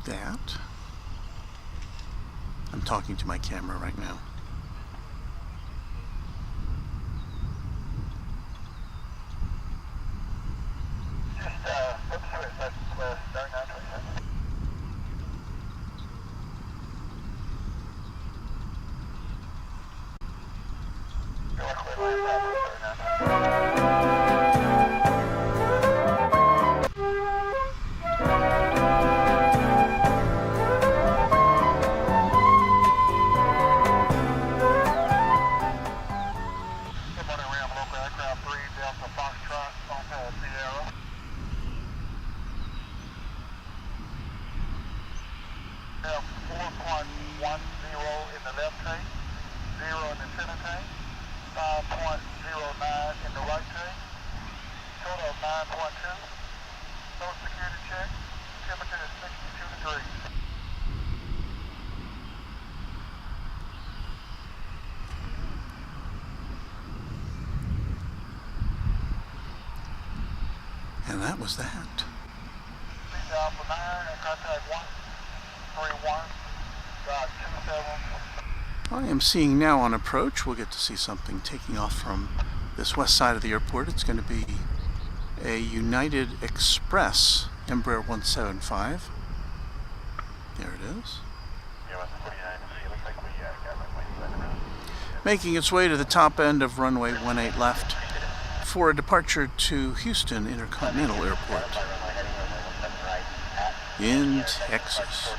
that. I'm talking to my camera right now. And that was that. I am seeing now on approach, we'll get to see something taking off from this west side of the airport. It's going to be a United Express Embraer 175. There it is. Making its way to the top end of runway 18 left for a departure to Houston Intercontinental Airport in Texas.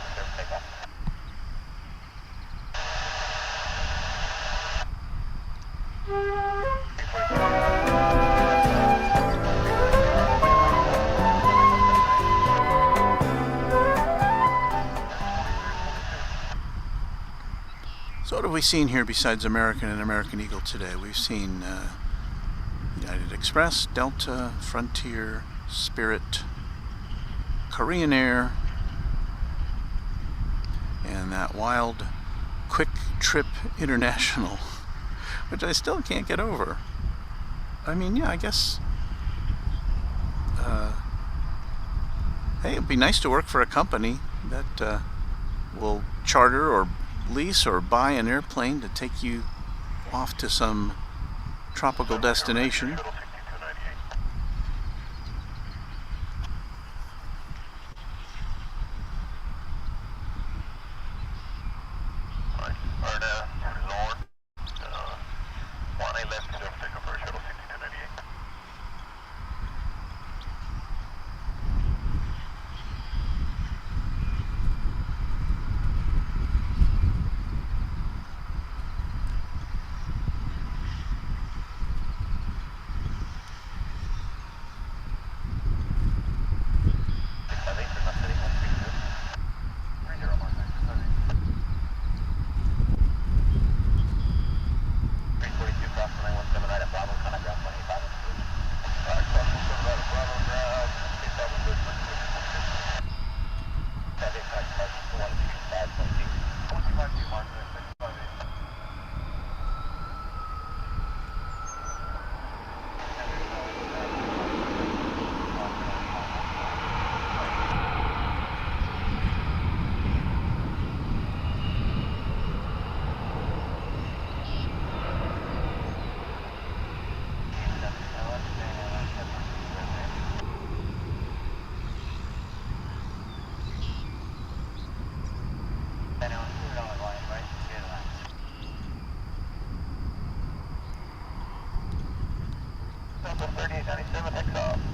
So what have we seen here besides American and American Eagle today? We've seen United Express, Delta, Frontier, Spirit, Korean Air, and that wild Quick Trip International, which I still can't get over. I mean, yeah, I guess, hey, it'd be nice to work for a company that will charter or lease or buy an airplane to take you off to some tropical destination. Takeoffs.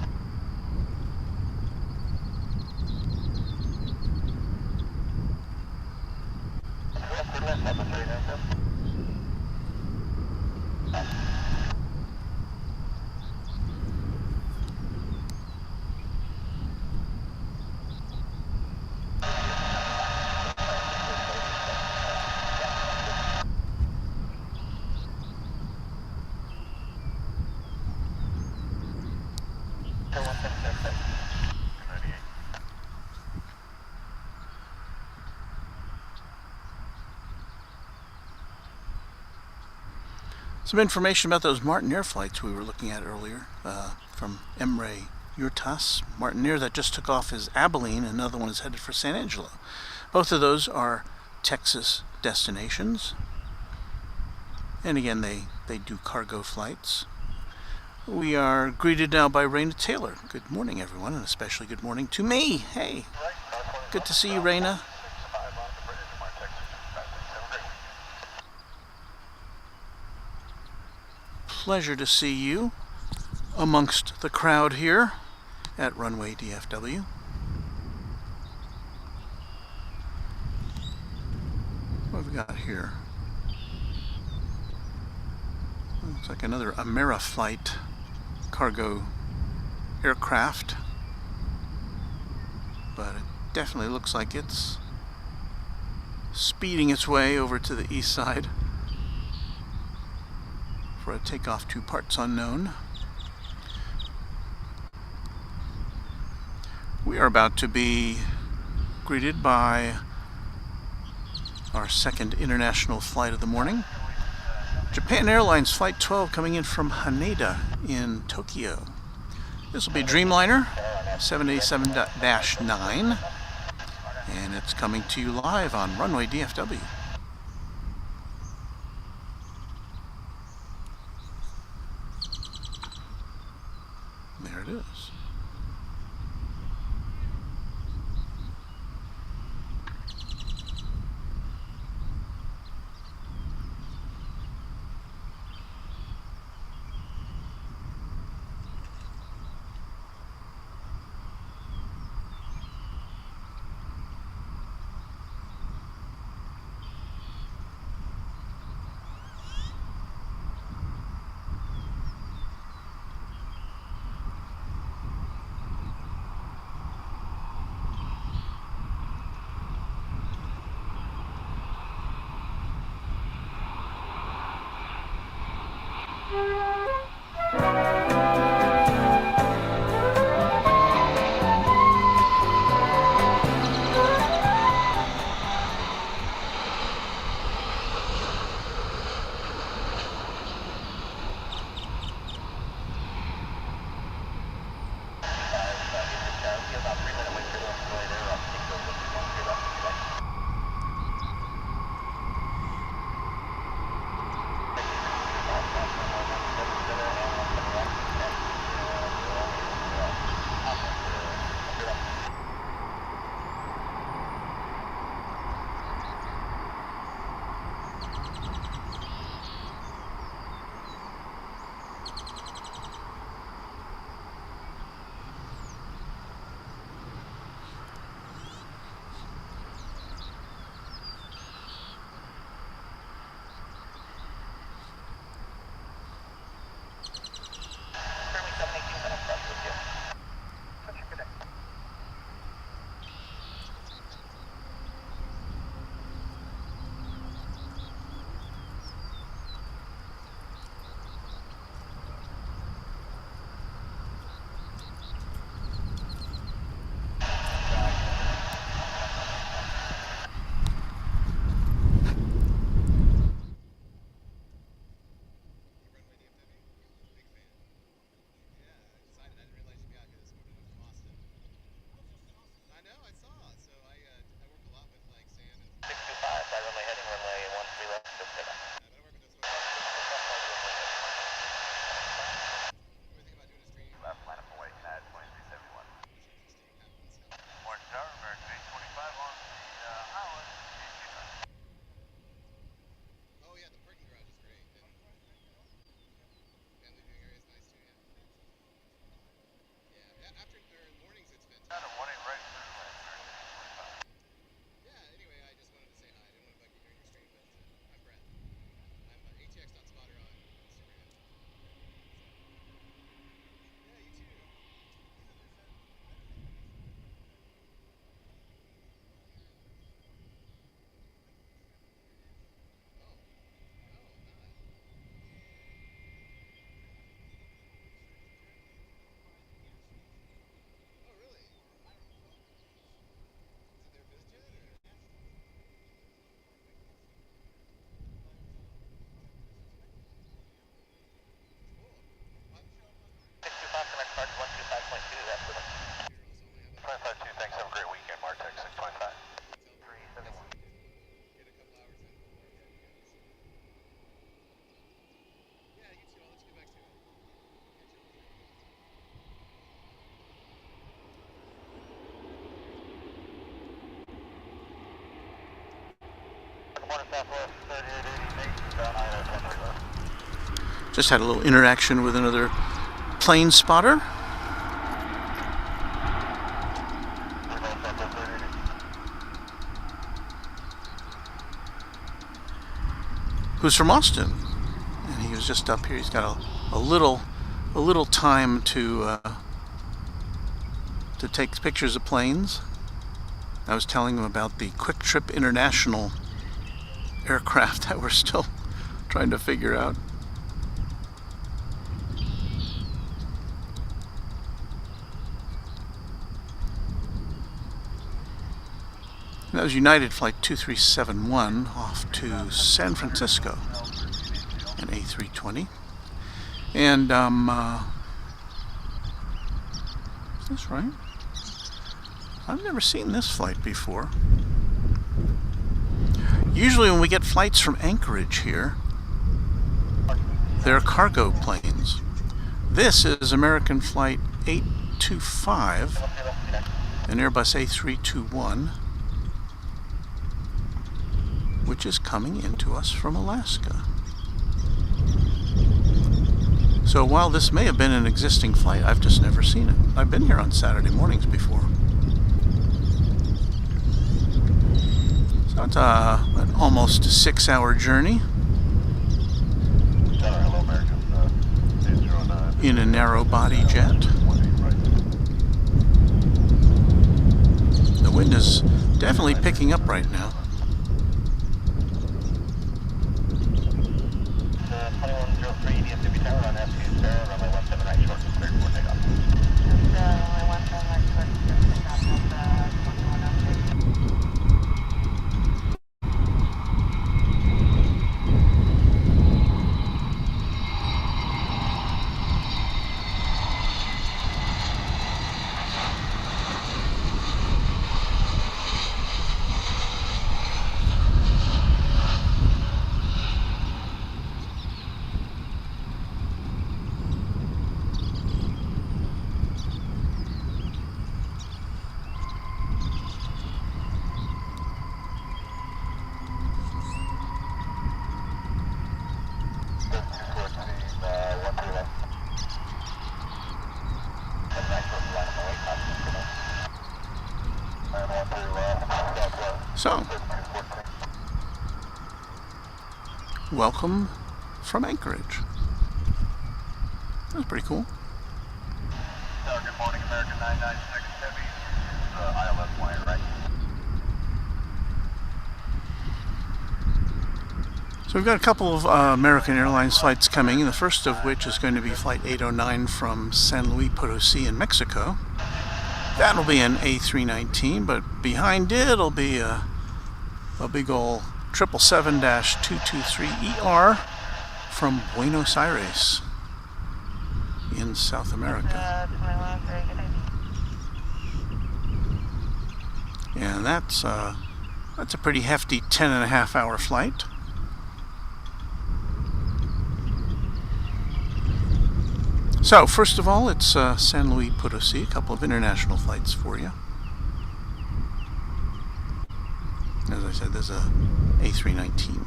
Some information about those Martin Air flights we were looking at earlier from Embraer Urtas. Martiniere that just took off is Abilene. Another one is headed for San Angelo. Both of those are Texas destinations. And again, they do cargo flights. We are greeted now by Raina Taylor. Good morning, everyone, and especially good morning to me. Hey, good to see you, Raina. Pleasure to see you amongst the crowd here at Runway DFW. What have we got here? Looks like another Ameriflight cargo aircraft, but it definitely looks like it's speeding its way over to the east side for a takeoff to parts unknown. We are about to be greeted by our second international flight of the morning. Japan Airlines Flight 12 coming in from Haneda in Tokyo. This will be Dreamliner 787-9, and it's coming to you live on Runway DFW. There it is. Just had a little interaction with another plane spotter. Who's from Austin, and he was just up here. He's got a little time to take pictures of planes. I was telling him about the Quick Trip International aircraft that we're still trying to figure out. And that was United Flight 2371 off to San Francisco, an A320. And, is this right? I've never seen this flight before. Usually when we get flights from Anchorage here, they're cargo planes. This is American Flight 825, an Airbus A321, which is coming into us from Alaska. So while this may have been an existing flight, I've just never seen it. I've been here on Saturday mornings before. So it's an almost 6-hour journey in a narrow body jet. The wind is definitely picking up right now. So, welcome from Anchorage. That's pretty cool. Good morning, American 996 Heavy. ILS wire, right? So we've got a couple of American Airlines flights coming, the first of which is going to be Flight 809 from San Luis Potosí in Mexico. That'll be an A319, but behind it'll be a big ol' 777-223ER from Buenos Aires in South America. And that's a pretty hefty 10.5-hour flight. So, first of all, it's San Luis Potosí, a couple of international flights for you. As I said, there's a A319.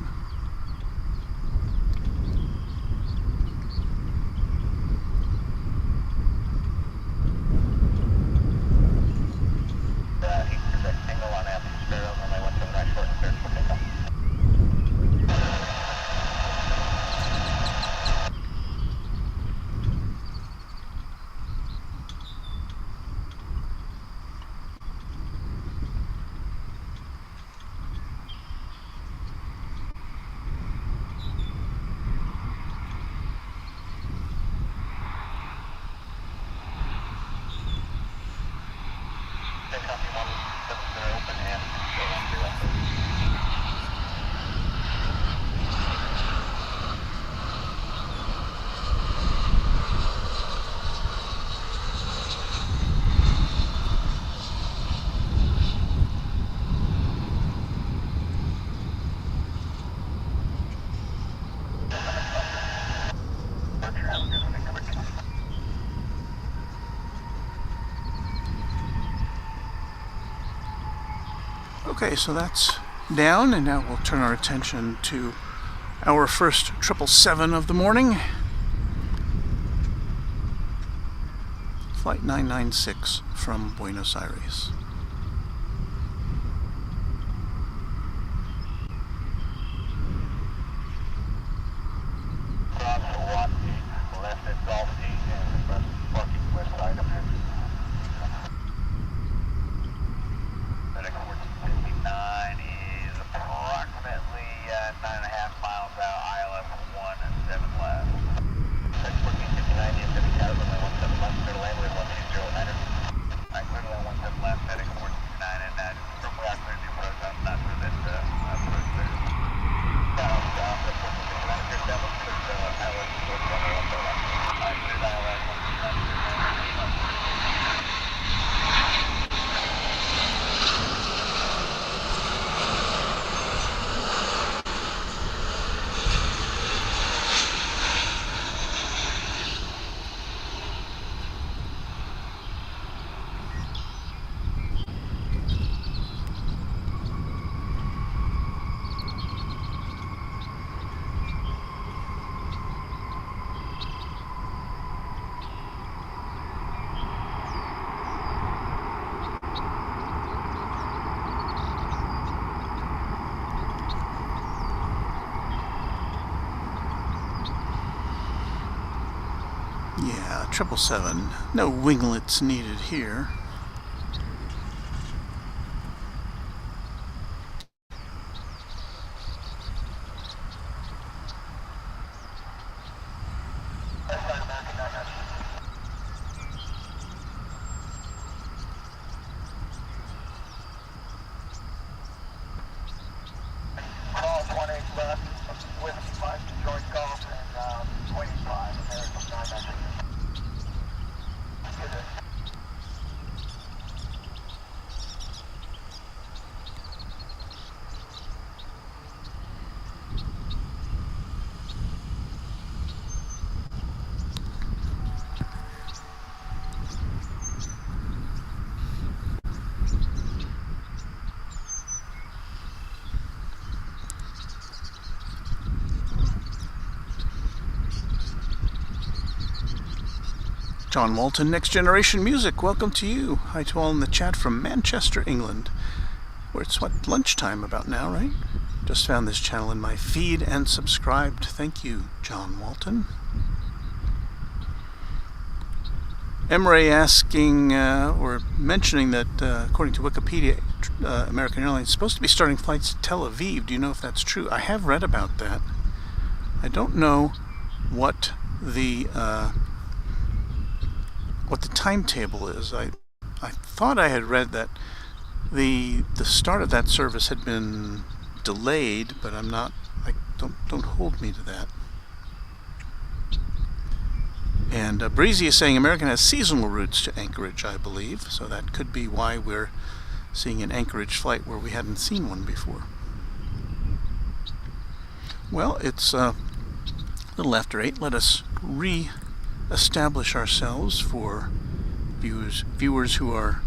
Okay, so that's down, and now we'll turn our attention to our first 777 of the morning. Flight 996 from Buenos Aires. Left at Golf Gate and west parking west side of here. FedEx 1459 is approximately 9.5 miles out, ILS 17 left. FedEx 1459 is heavy tower, runway 17 left, clear to land, we have 1209er. Alright, clear to land 17 left, FedEx 1459, and from where I cleared the approach, I'm not sure that approach there. Down, FedEx 1459, clear down, clear ILS 17 left. Yeah, 777. No winglets needed here. Call 28 left, Whiskey 5, Detroit Golf, and 25, American 996. John Walton, Next Generation Music, welcome to you. Hi to all in the chat from Manchester, England, where it's lunchtime about now, right? Just found this channel in my feed and subscribed. Thank you, John Walton. Emre asking, or mentioning that according to Wikipedia, American Airlines is supposed to be starting flights to Tel Aviv. Do you know if that's true? I have read about that. I don't know what the timetable is. I thought I had read that the start of that service had been delayed, but I'm not. Don't hold me to that. And Breezy is saying American has seasonal routes to Anchorage, I believe, so that could be why we're seeing an Anchorage flight where we hadn't seen one before. Well, it's a little after 8. Let us re-establish ourselves for viewers who are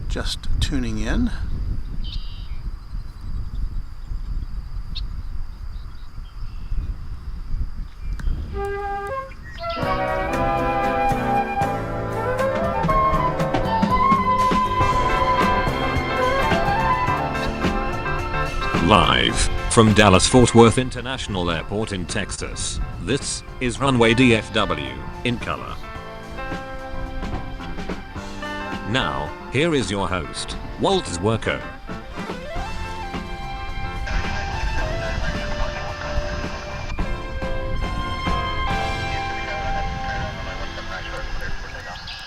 just tuning in. Live from Dallas-Fort Worth International Airport in Texas, this is Runway DFW, in color. Now, here is your host, Walt Zwerko.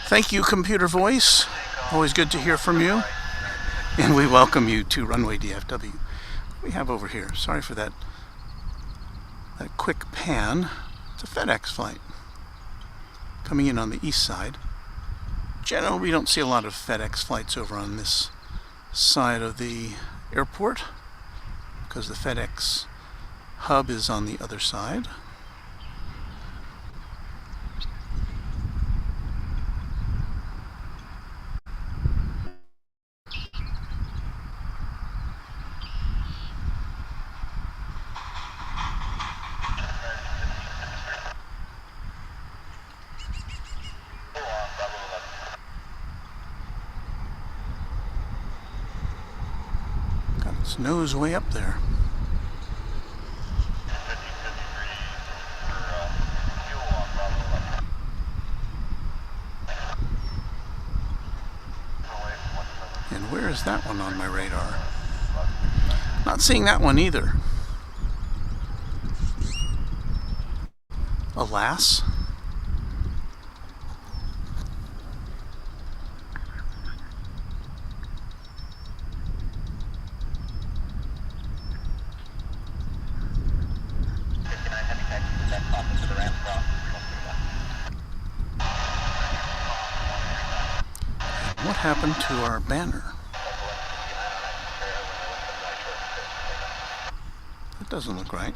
Thank you, computer voice. Always good to hear from you. And we welcome you to Runway DFW. What do we have over here? Sorry for that quick pan. It's a FedEx flight coming in on the east side. Generally, we don't see a lot of FedEx flights over on this side of the airport because the FedEx hub is on the other side. His nose way up there. And where is that one on my radar? Not seeing that one either. Alas. What happened to our banner? That doesn't look right.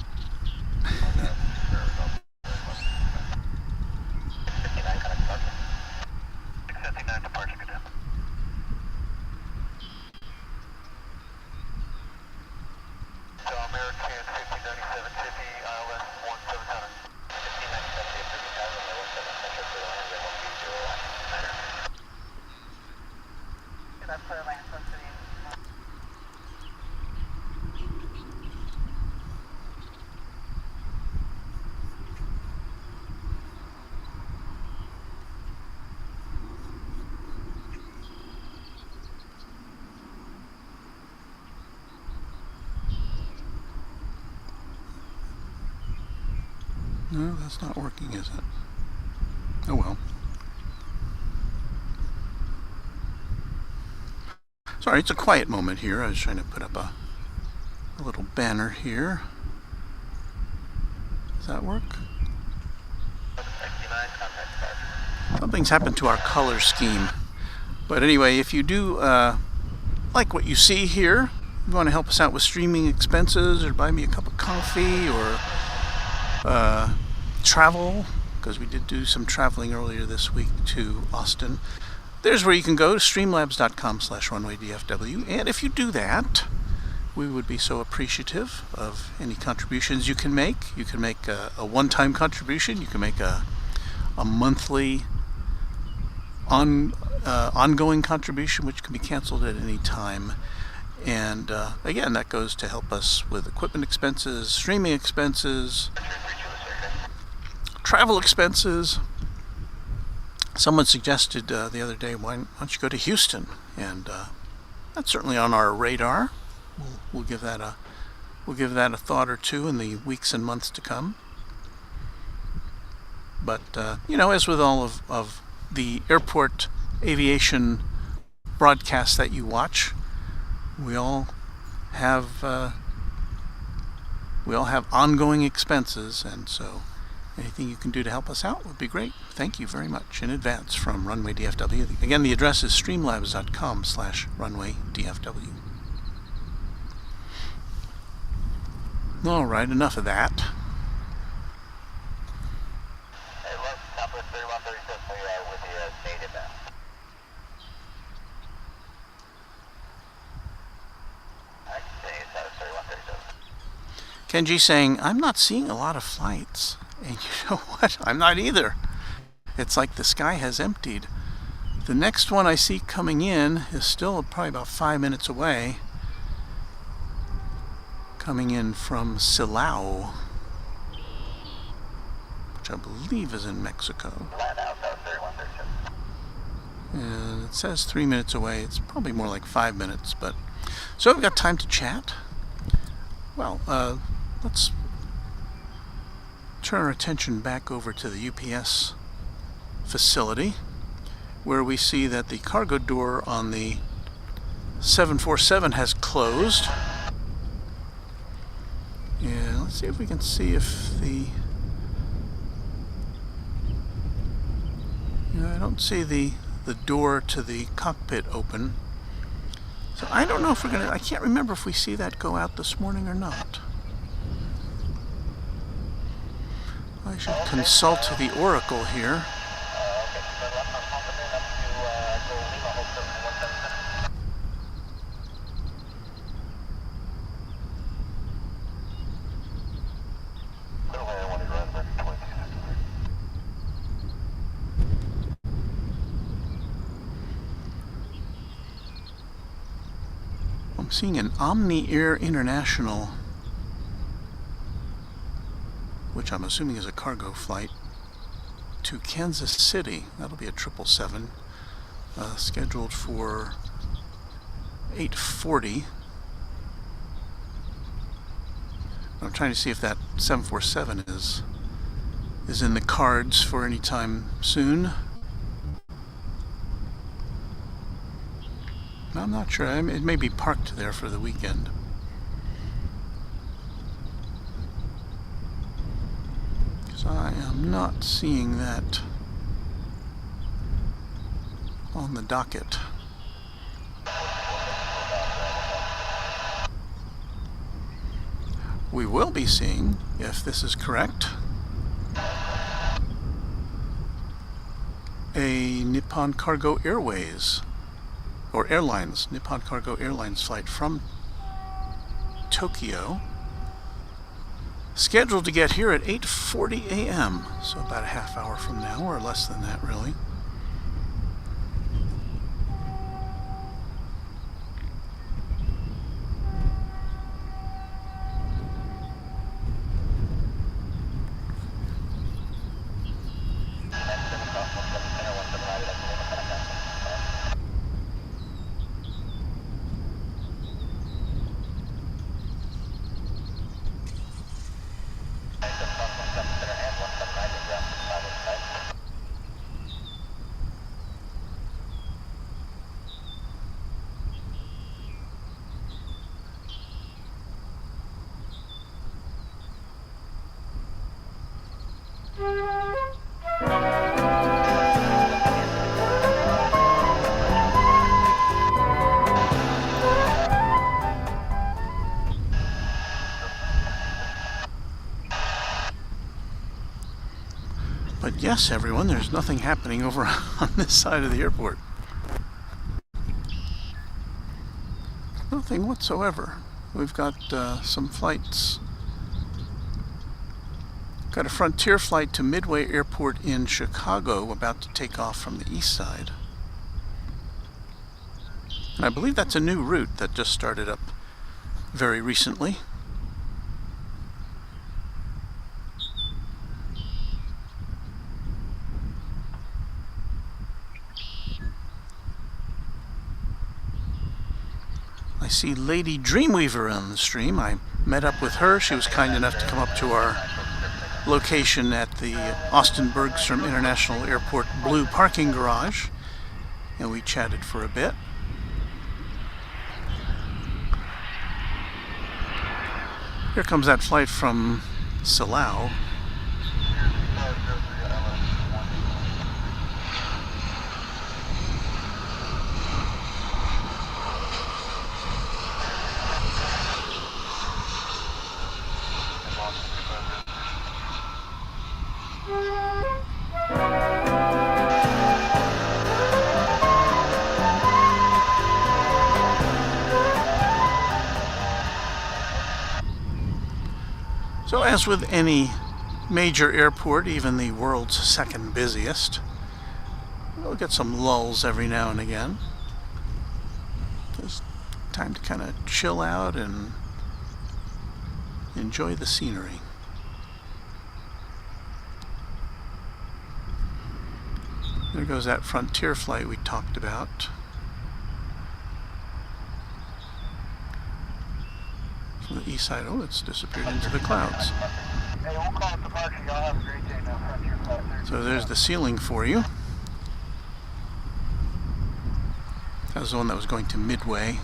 No, that's not working, is it? Oh well. Sorry, it's a quiet moment here. I was trying to put up a little banner here. Does that work? Something's happened to our color scheme. But anyway, if you do like what you see here, you want to help us out with streaming expenses or buy me a cup of coffee or travel, because we did do some traveling earlier this week to Austin. There's where you can go to streamlabs.com/runwaydfw, and if you do that, we would be so appreciative of any contributions you can make. You can make a one-time contribution. You can make a monthly ongoing contribution, which can be canceled at any time. And again, that goes to help us with equipment expenses, streaming expenses, travel expenses. Someone suggested the other day, why don't you go to Houston? And that's certainly on our radar. We'll give that a thought or two in the weeks and months to come. But you know, as with all of the airport aviation broadcasts that you watch, we all have ongoing expenses, and so anything you can do to help us out would be great. Thank you very much in advance from Runway DFW. Again, the address is streamlabs.com/runwaydfw. All right, enough of that. Hey, look, number 3136, we are with the native now. I can say it's 3137. Kenji saying, I'm not seeing a lot of flights. And you know what? I'm not either. It's like the sky has emptied. The next one I see coming in is still probably about 5 minutes away. Coming in from Silao, which I believe is in Mexico. And it says 3 minutes away. It's probably more like 5 minutes, but so we've got time to chat. Well, let's turn our attention back over to the UPS facility, where we see that the cargo door on the 747 has closed. And let's see if we can see if the... I don't see the door to the cockpit open. So I don't know if we're going to... I can't remember if we see that go out this morning or not. I should consult the Oracle here. I'm seeing an Omni Air International, which I'm assuming is a cargo flight, to Kansas City. That'll be a 777, scheduled for 8:40. I'm trying to see if that 747 is in the cards for any time soon. I'm not sure. It may be parked there for the weekend. Because I am not seeing that on the docket. We will be seeing, if this is correct, a Nippon Cargo Airways, or Airlines, Nippon Cargo Airlines flight from Tokyo, scheduled to get here at 8:40 a.m., so about a half hour from now, or less than that, really. But yes, everyone, there's nothing happening over on this side of the airport. Nothing whatsoever. We've got some flights. Got a Frontier flight to Midway Airport in Chicago about to take off from the east side. And I believe that's a new route that just started up very recently. I see Lady Dreamweaver on the stream. I met up with her. She was kind enough to come up to our location at the Austin Bergstrom International Airport Blue Parking Garage, and we chatted for a bit. Here comes that flight from Silao. So as with any major airport, even the world's second busiest, we'll get some lulls every now and again. It's time to kind of chill out and enjoy the scenery. There goes that Frontier flight we talked about. From the east side. Oh, it's disappeared into the clouds. Hey, we'll call it departure. Y'all have a great day now, Frontier flight. So there's the ceiling for you. That was the one that was going to Midway.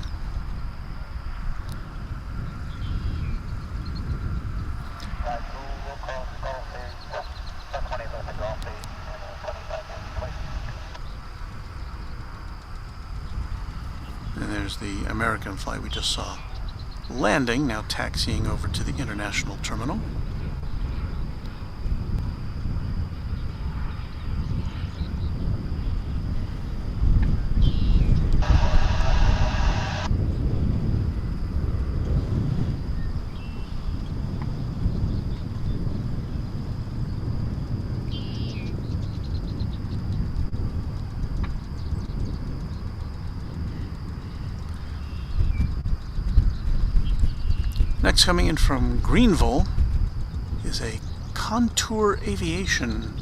And there's the American flight we just saw landing, now taxiing over to the international terminal. that's coming in from Greenville is a Contour Aviation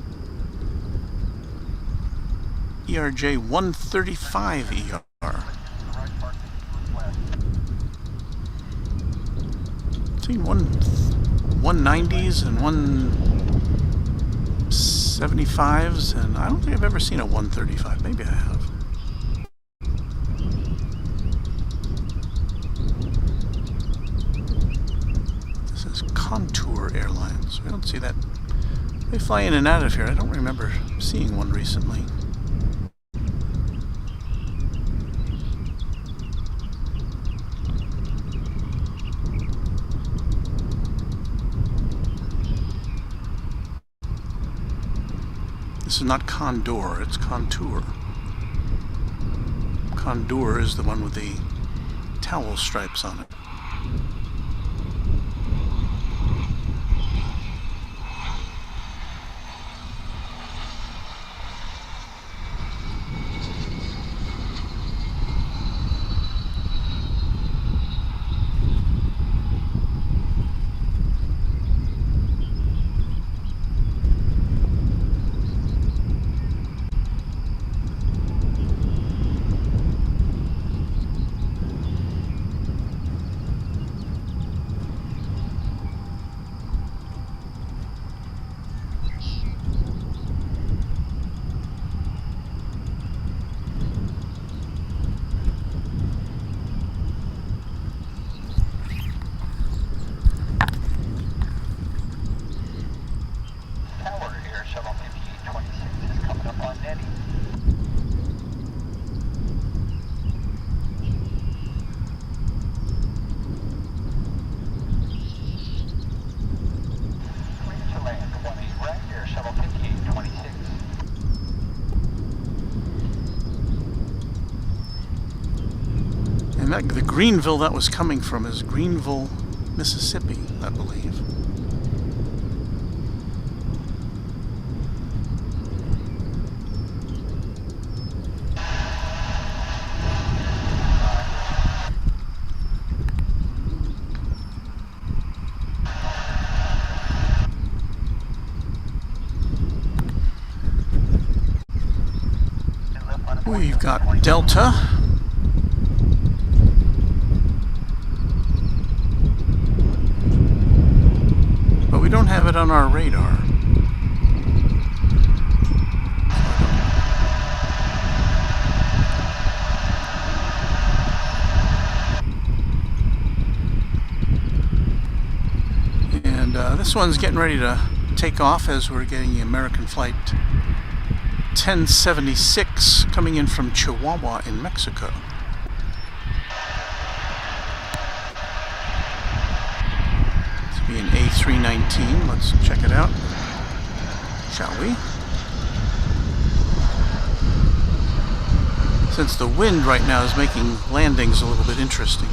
ERJ 135 ER. Between 190s and 175s, and I don't think I've ever seen a 135. Maybe I have. This is Contour Airlines. We don't see that. They fly in and out of here. I don't remember seeing one recently. This is not Condor, it's Contour. Condor is the one with the towel stripes on it. And the Greenville that was coming from is Greenville, Mississippi, I believe. We've got Delta. But we don't have it on our radar. And this one's getting ready to take off as we're getting the American flight 1076 coming in from Chihuahua in Mexico. This will be an A319. Let's check it out, shall we? Since the wind right now is making landings a little bit interesting.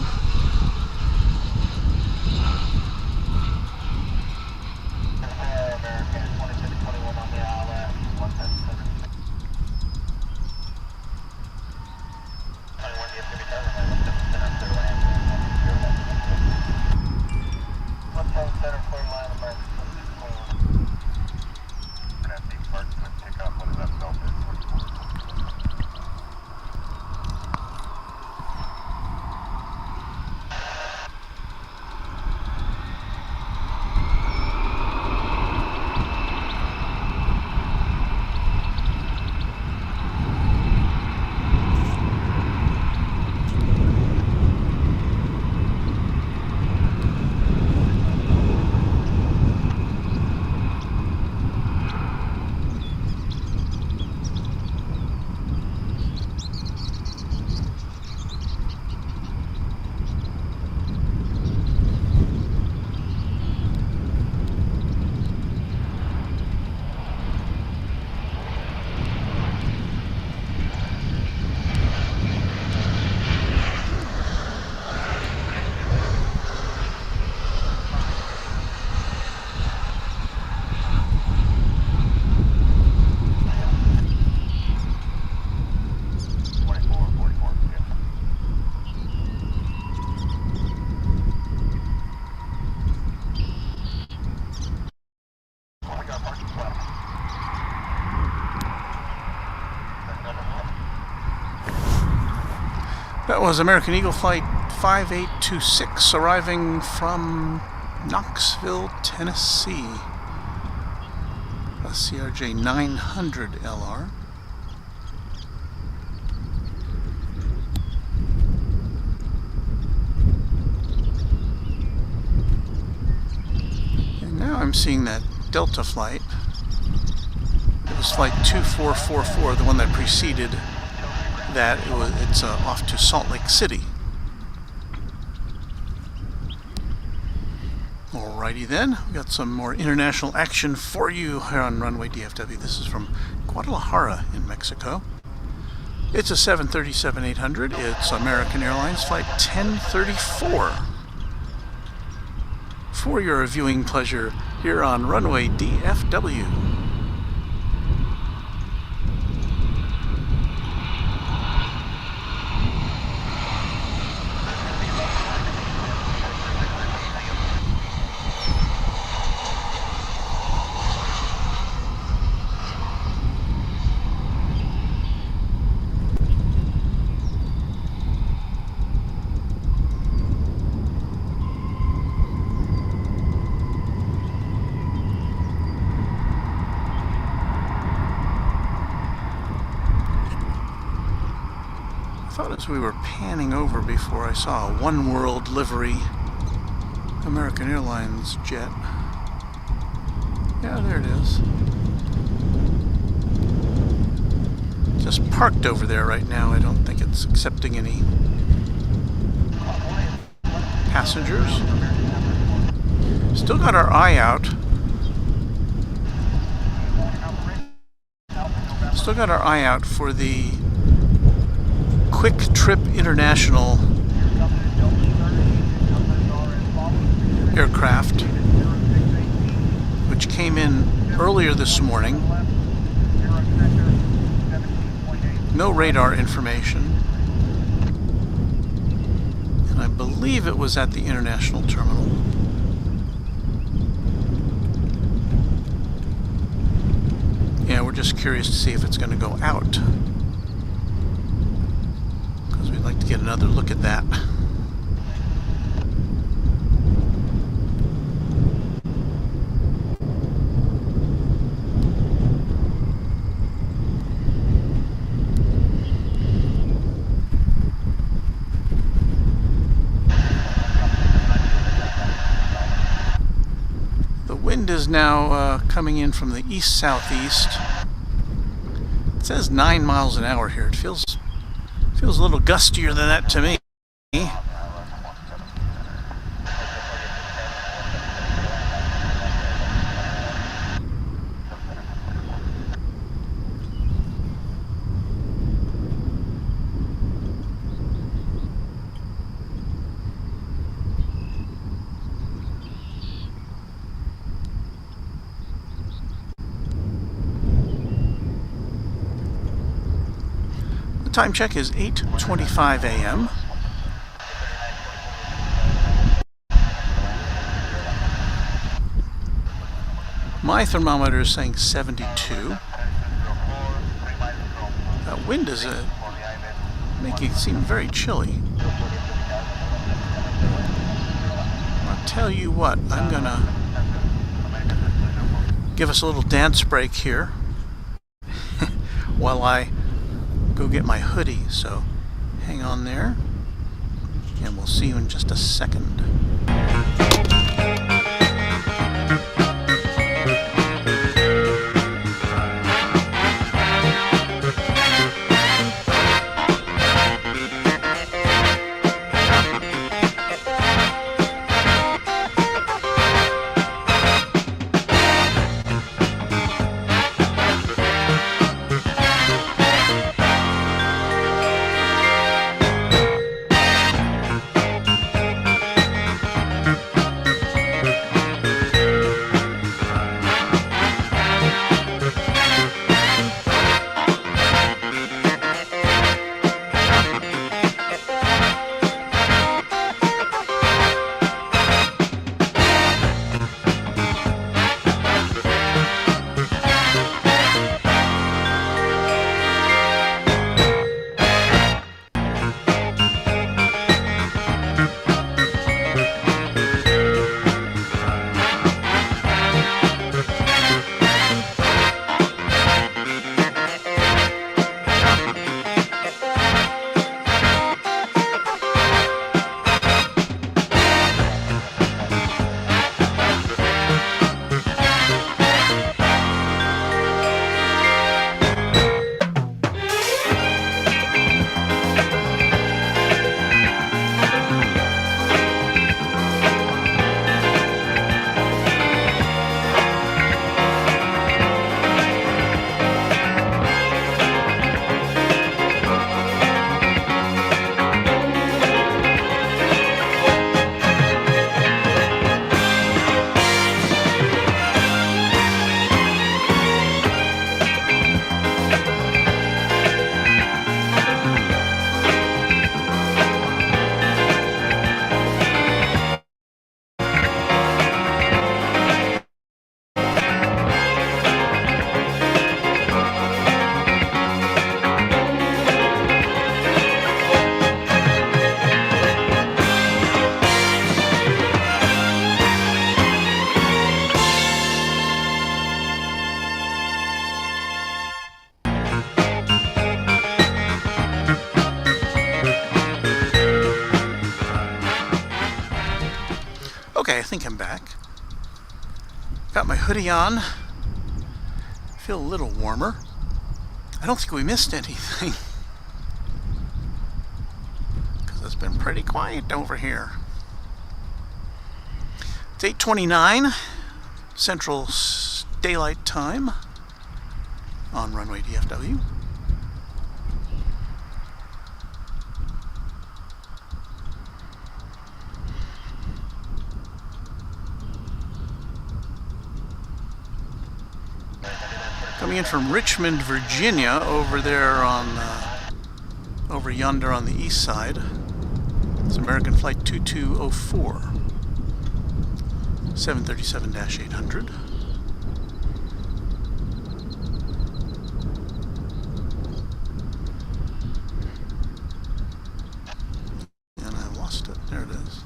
That was American Eagle Flight 5826 arriving from Knoxville, Tennessee. A CRJ 900 LR. And now I'm seeing that Delta flight. It was flight 2444, the one that preceded that. It's off to Salt Lake City. Alrighty then, we got some more international action for you here on Runway DFW. This is from Guadalajara in Mexico. It's a 737-800. It's American Airlines flight 1034. For your viewing pleasure here on Runway DFW. I thought as we were panning over before I saw a One World livery American Airlines jet. Yeah, there it is. Just parked over there right now. I don't think it's accepting any passengers. Still got our eye out. Still got our eye out for the Quick Trip International aircraft, which came in earlier this morning. No radar information. And I believe it was at the international terminal. Yeah, we're just curious to see if it's going to go out. We'd like to get another look at that. The wind is now coming in from the east-southeast. It says 9 miles an hour here. It feels a little gustier than that to me. Time check is 8:25 a.m. My thermometer is saying 72. That wind is making it seem very chilly. I'll tell you what, I'm gonna give us a little dance break here while I go get my hoodie, so hang on there, and we'll see you in just a second. Got my hoodie on. Feel a little warmer. I don't think we missed anything. Because it's been pretty quiet over here. It's 8:29 Central Daylight Time on Runway DFW. Coming in from Richmond, Virginia, over there on, over yonder on the east side. It's American Flight 2204, 737-800. And I lost it. There it is.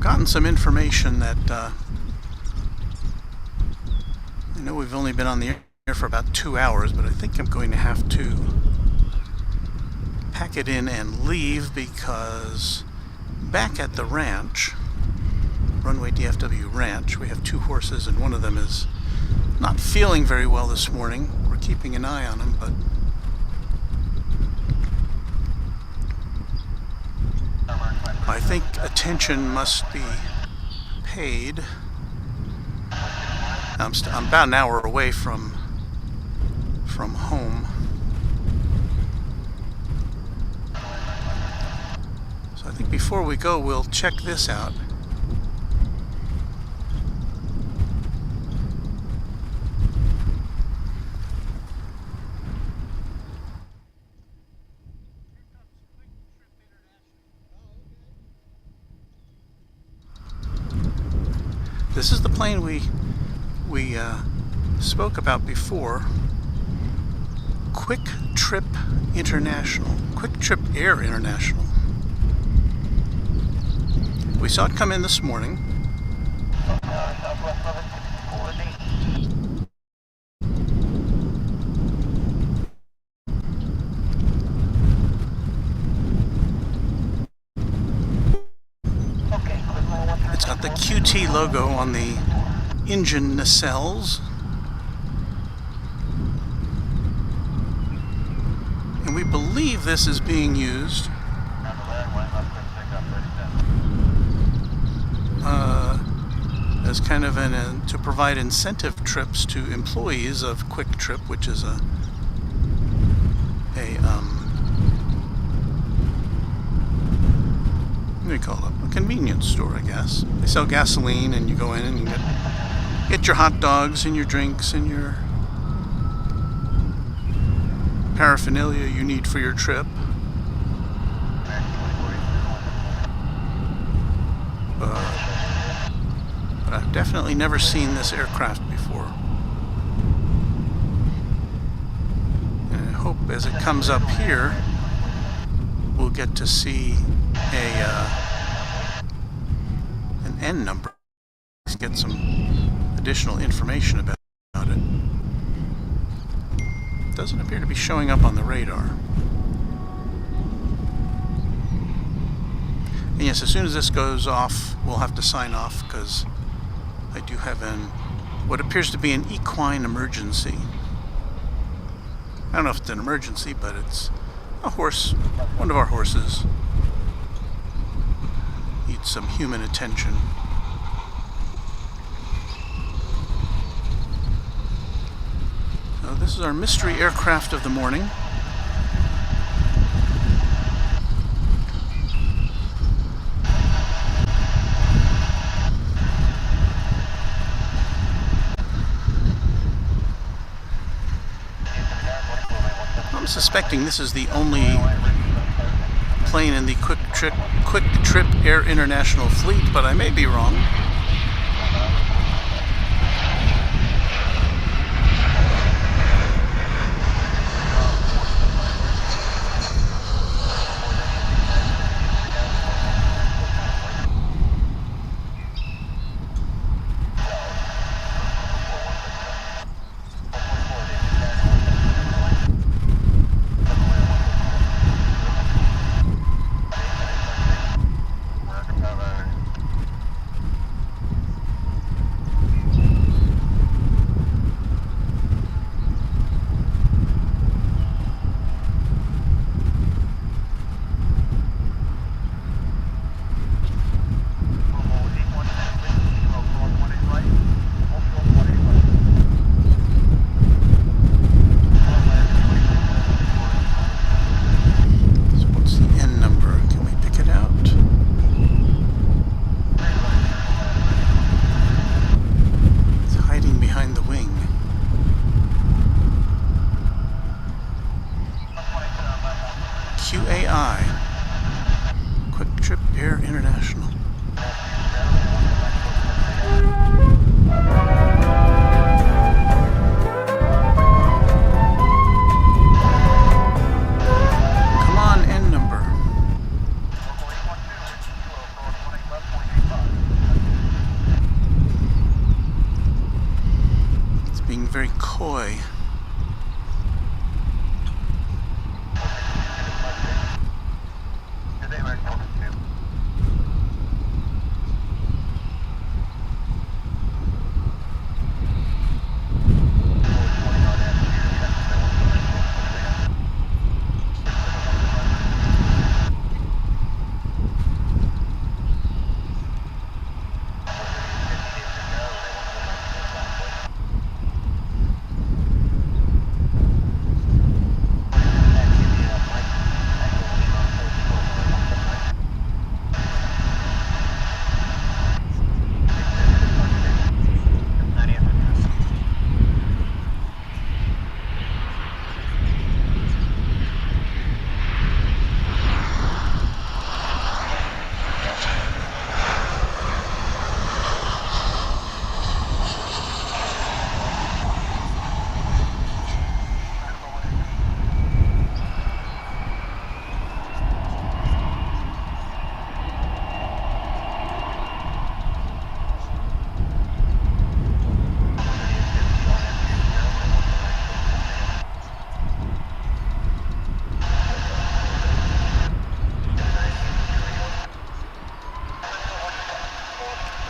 Gotten some information that I know we've only been on the air for about 2 hours, but I think I'm going to have to pack it in and leave because back at the ranch, Runway DFW Ranch, we have 2 horses and one of them is not feeling very well this morning. We're keeping an eye on him, but I think attention must be paid. I'm about an hour away from home. So I think before we go, we'll check this out. This is the plane we spoke about before. Quick Trip International. Quick Trip Air International. We saw it come in this morning. It's got the QT logo on the engine nacelles. And we believe this is being used as kind of to provide incentive trips to employees of Quick Trip, which is what do you call it? A convenience store, I guess. They sell gasoline, and you go in and you get your hot dogs and your drinks and your paraphernalia you need for your trip. But I've definitely never seen this aircraft before. And I hope as it comes up here, we'll get to see an N number. Let's get some additional information about it. Doesn't appear to be showing up on the radar. And yes, as soon as this goes off, we'll have to sign off because I do have what appears to be an equine emergency. I don't know if it's an emergency, but it's a horse, one of our horses needs some human attention. So this is our mystery aircraft of the morning. I'm suspecting this is the only plane in the Quick Trip Air International fleet, but I may be wrong. Air International. Come on, N number. It's being very coy.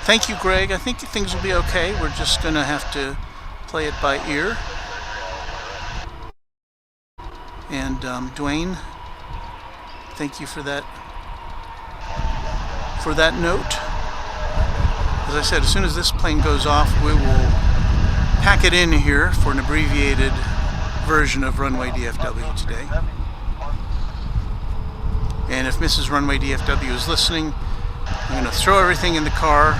Thank you, Greg. I think things will be okay. We're just going to have to play it by ear. And Dwayne, thank you for that note. As I said, as soon as this plane goes off, we will pack it in here for an abbreviated version of Runway DFW today. And if Mrs. Runway DFW is listening, I'm going to throw everything in the car.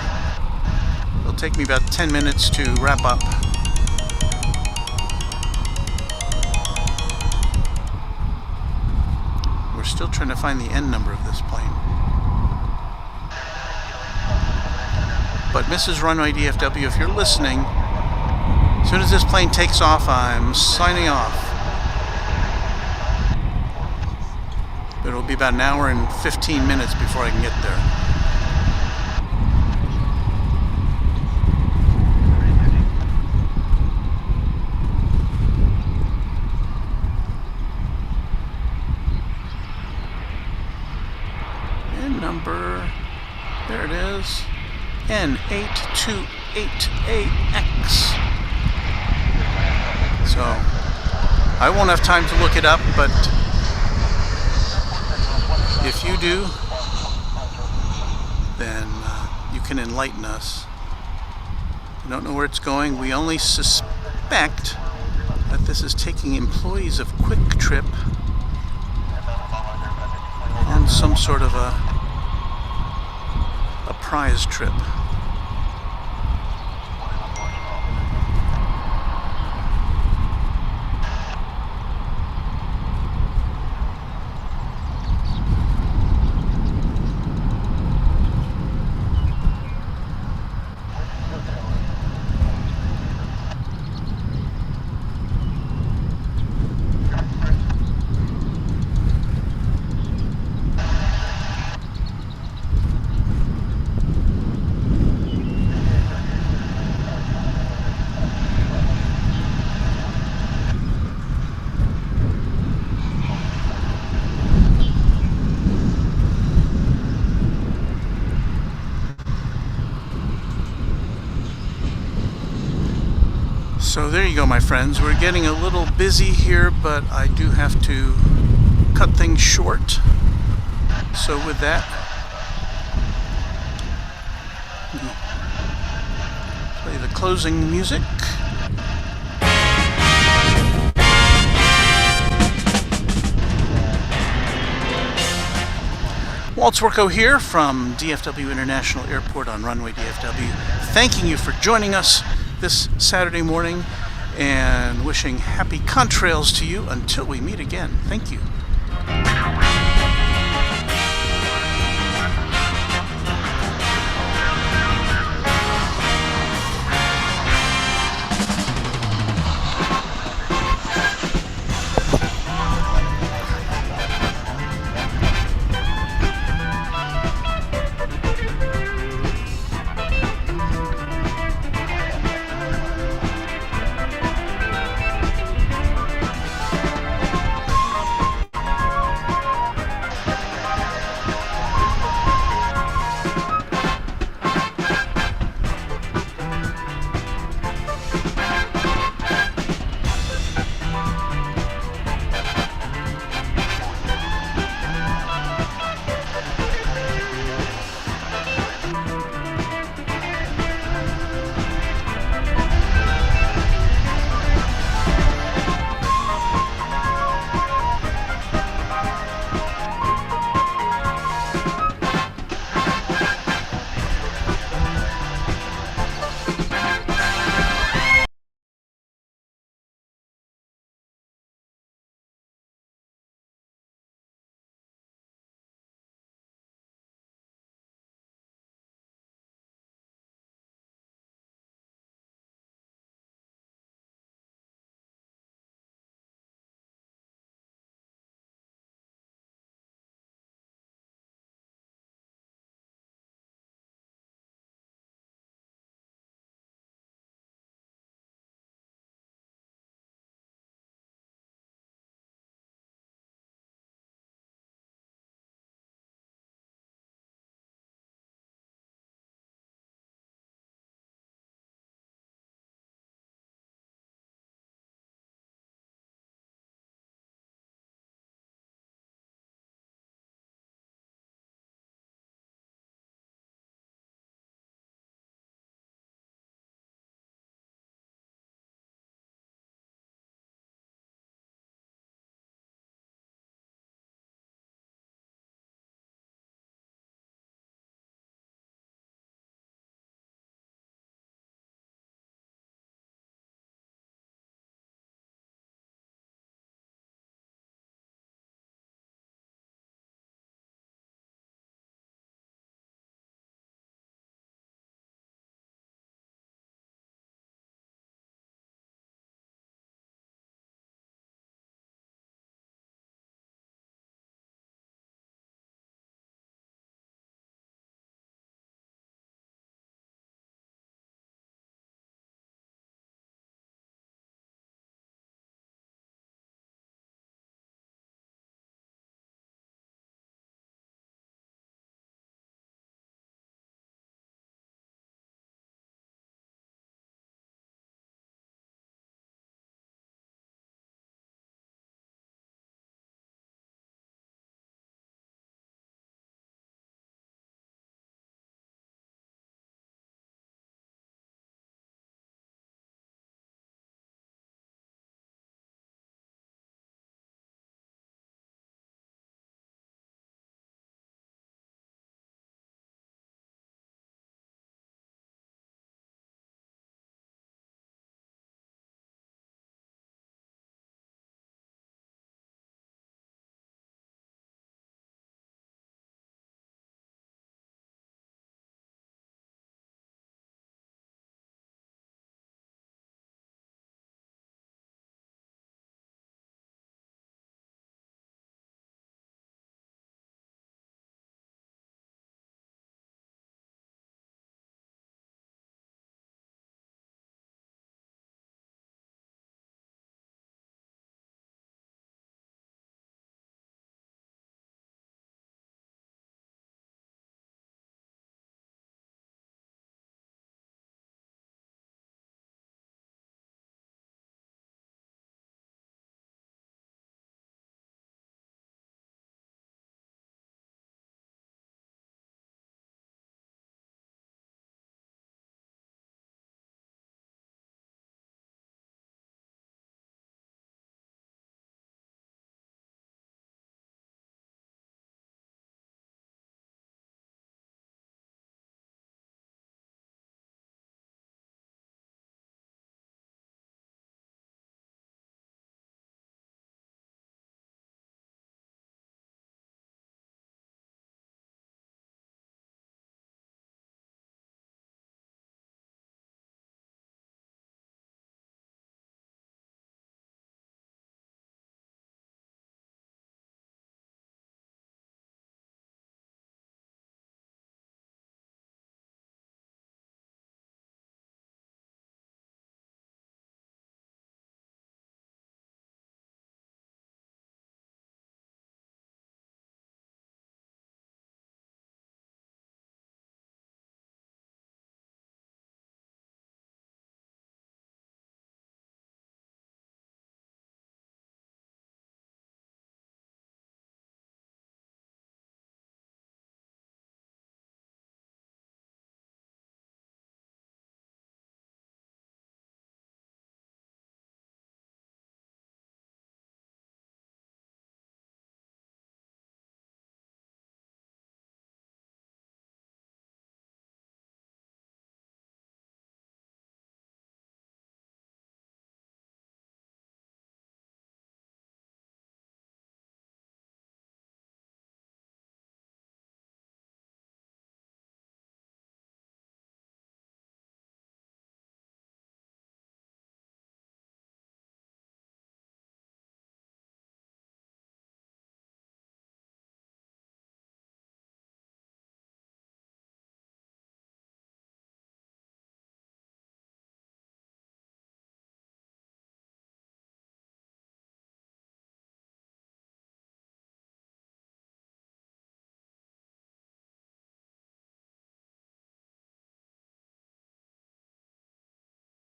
It'll take me about 10 minutes to wrap up. We're still trying to find the N number of this plane. But Mrs. Runway DFW, if you're listening, as soon as this plane takes off, I'm signing off. But it'll be about an hour and 15 minutes before I can get there. Number, there it is, N828AX. So, I won't have time to look it up, but if you do, then you can enlighten us. I don't know where it's going. We only suspect that this is taking employees of Quick Trip on some sort of a prize trip. So there you go, my friends. We're getting a little busy here, but I do have to cut things short. So with that, play the closing music. Walt Swerko here from DFW International Airport on Runway DFW, thanking you for joining us this Saturday morning and wishing happy contrails to you until we meet again. Thank you.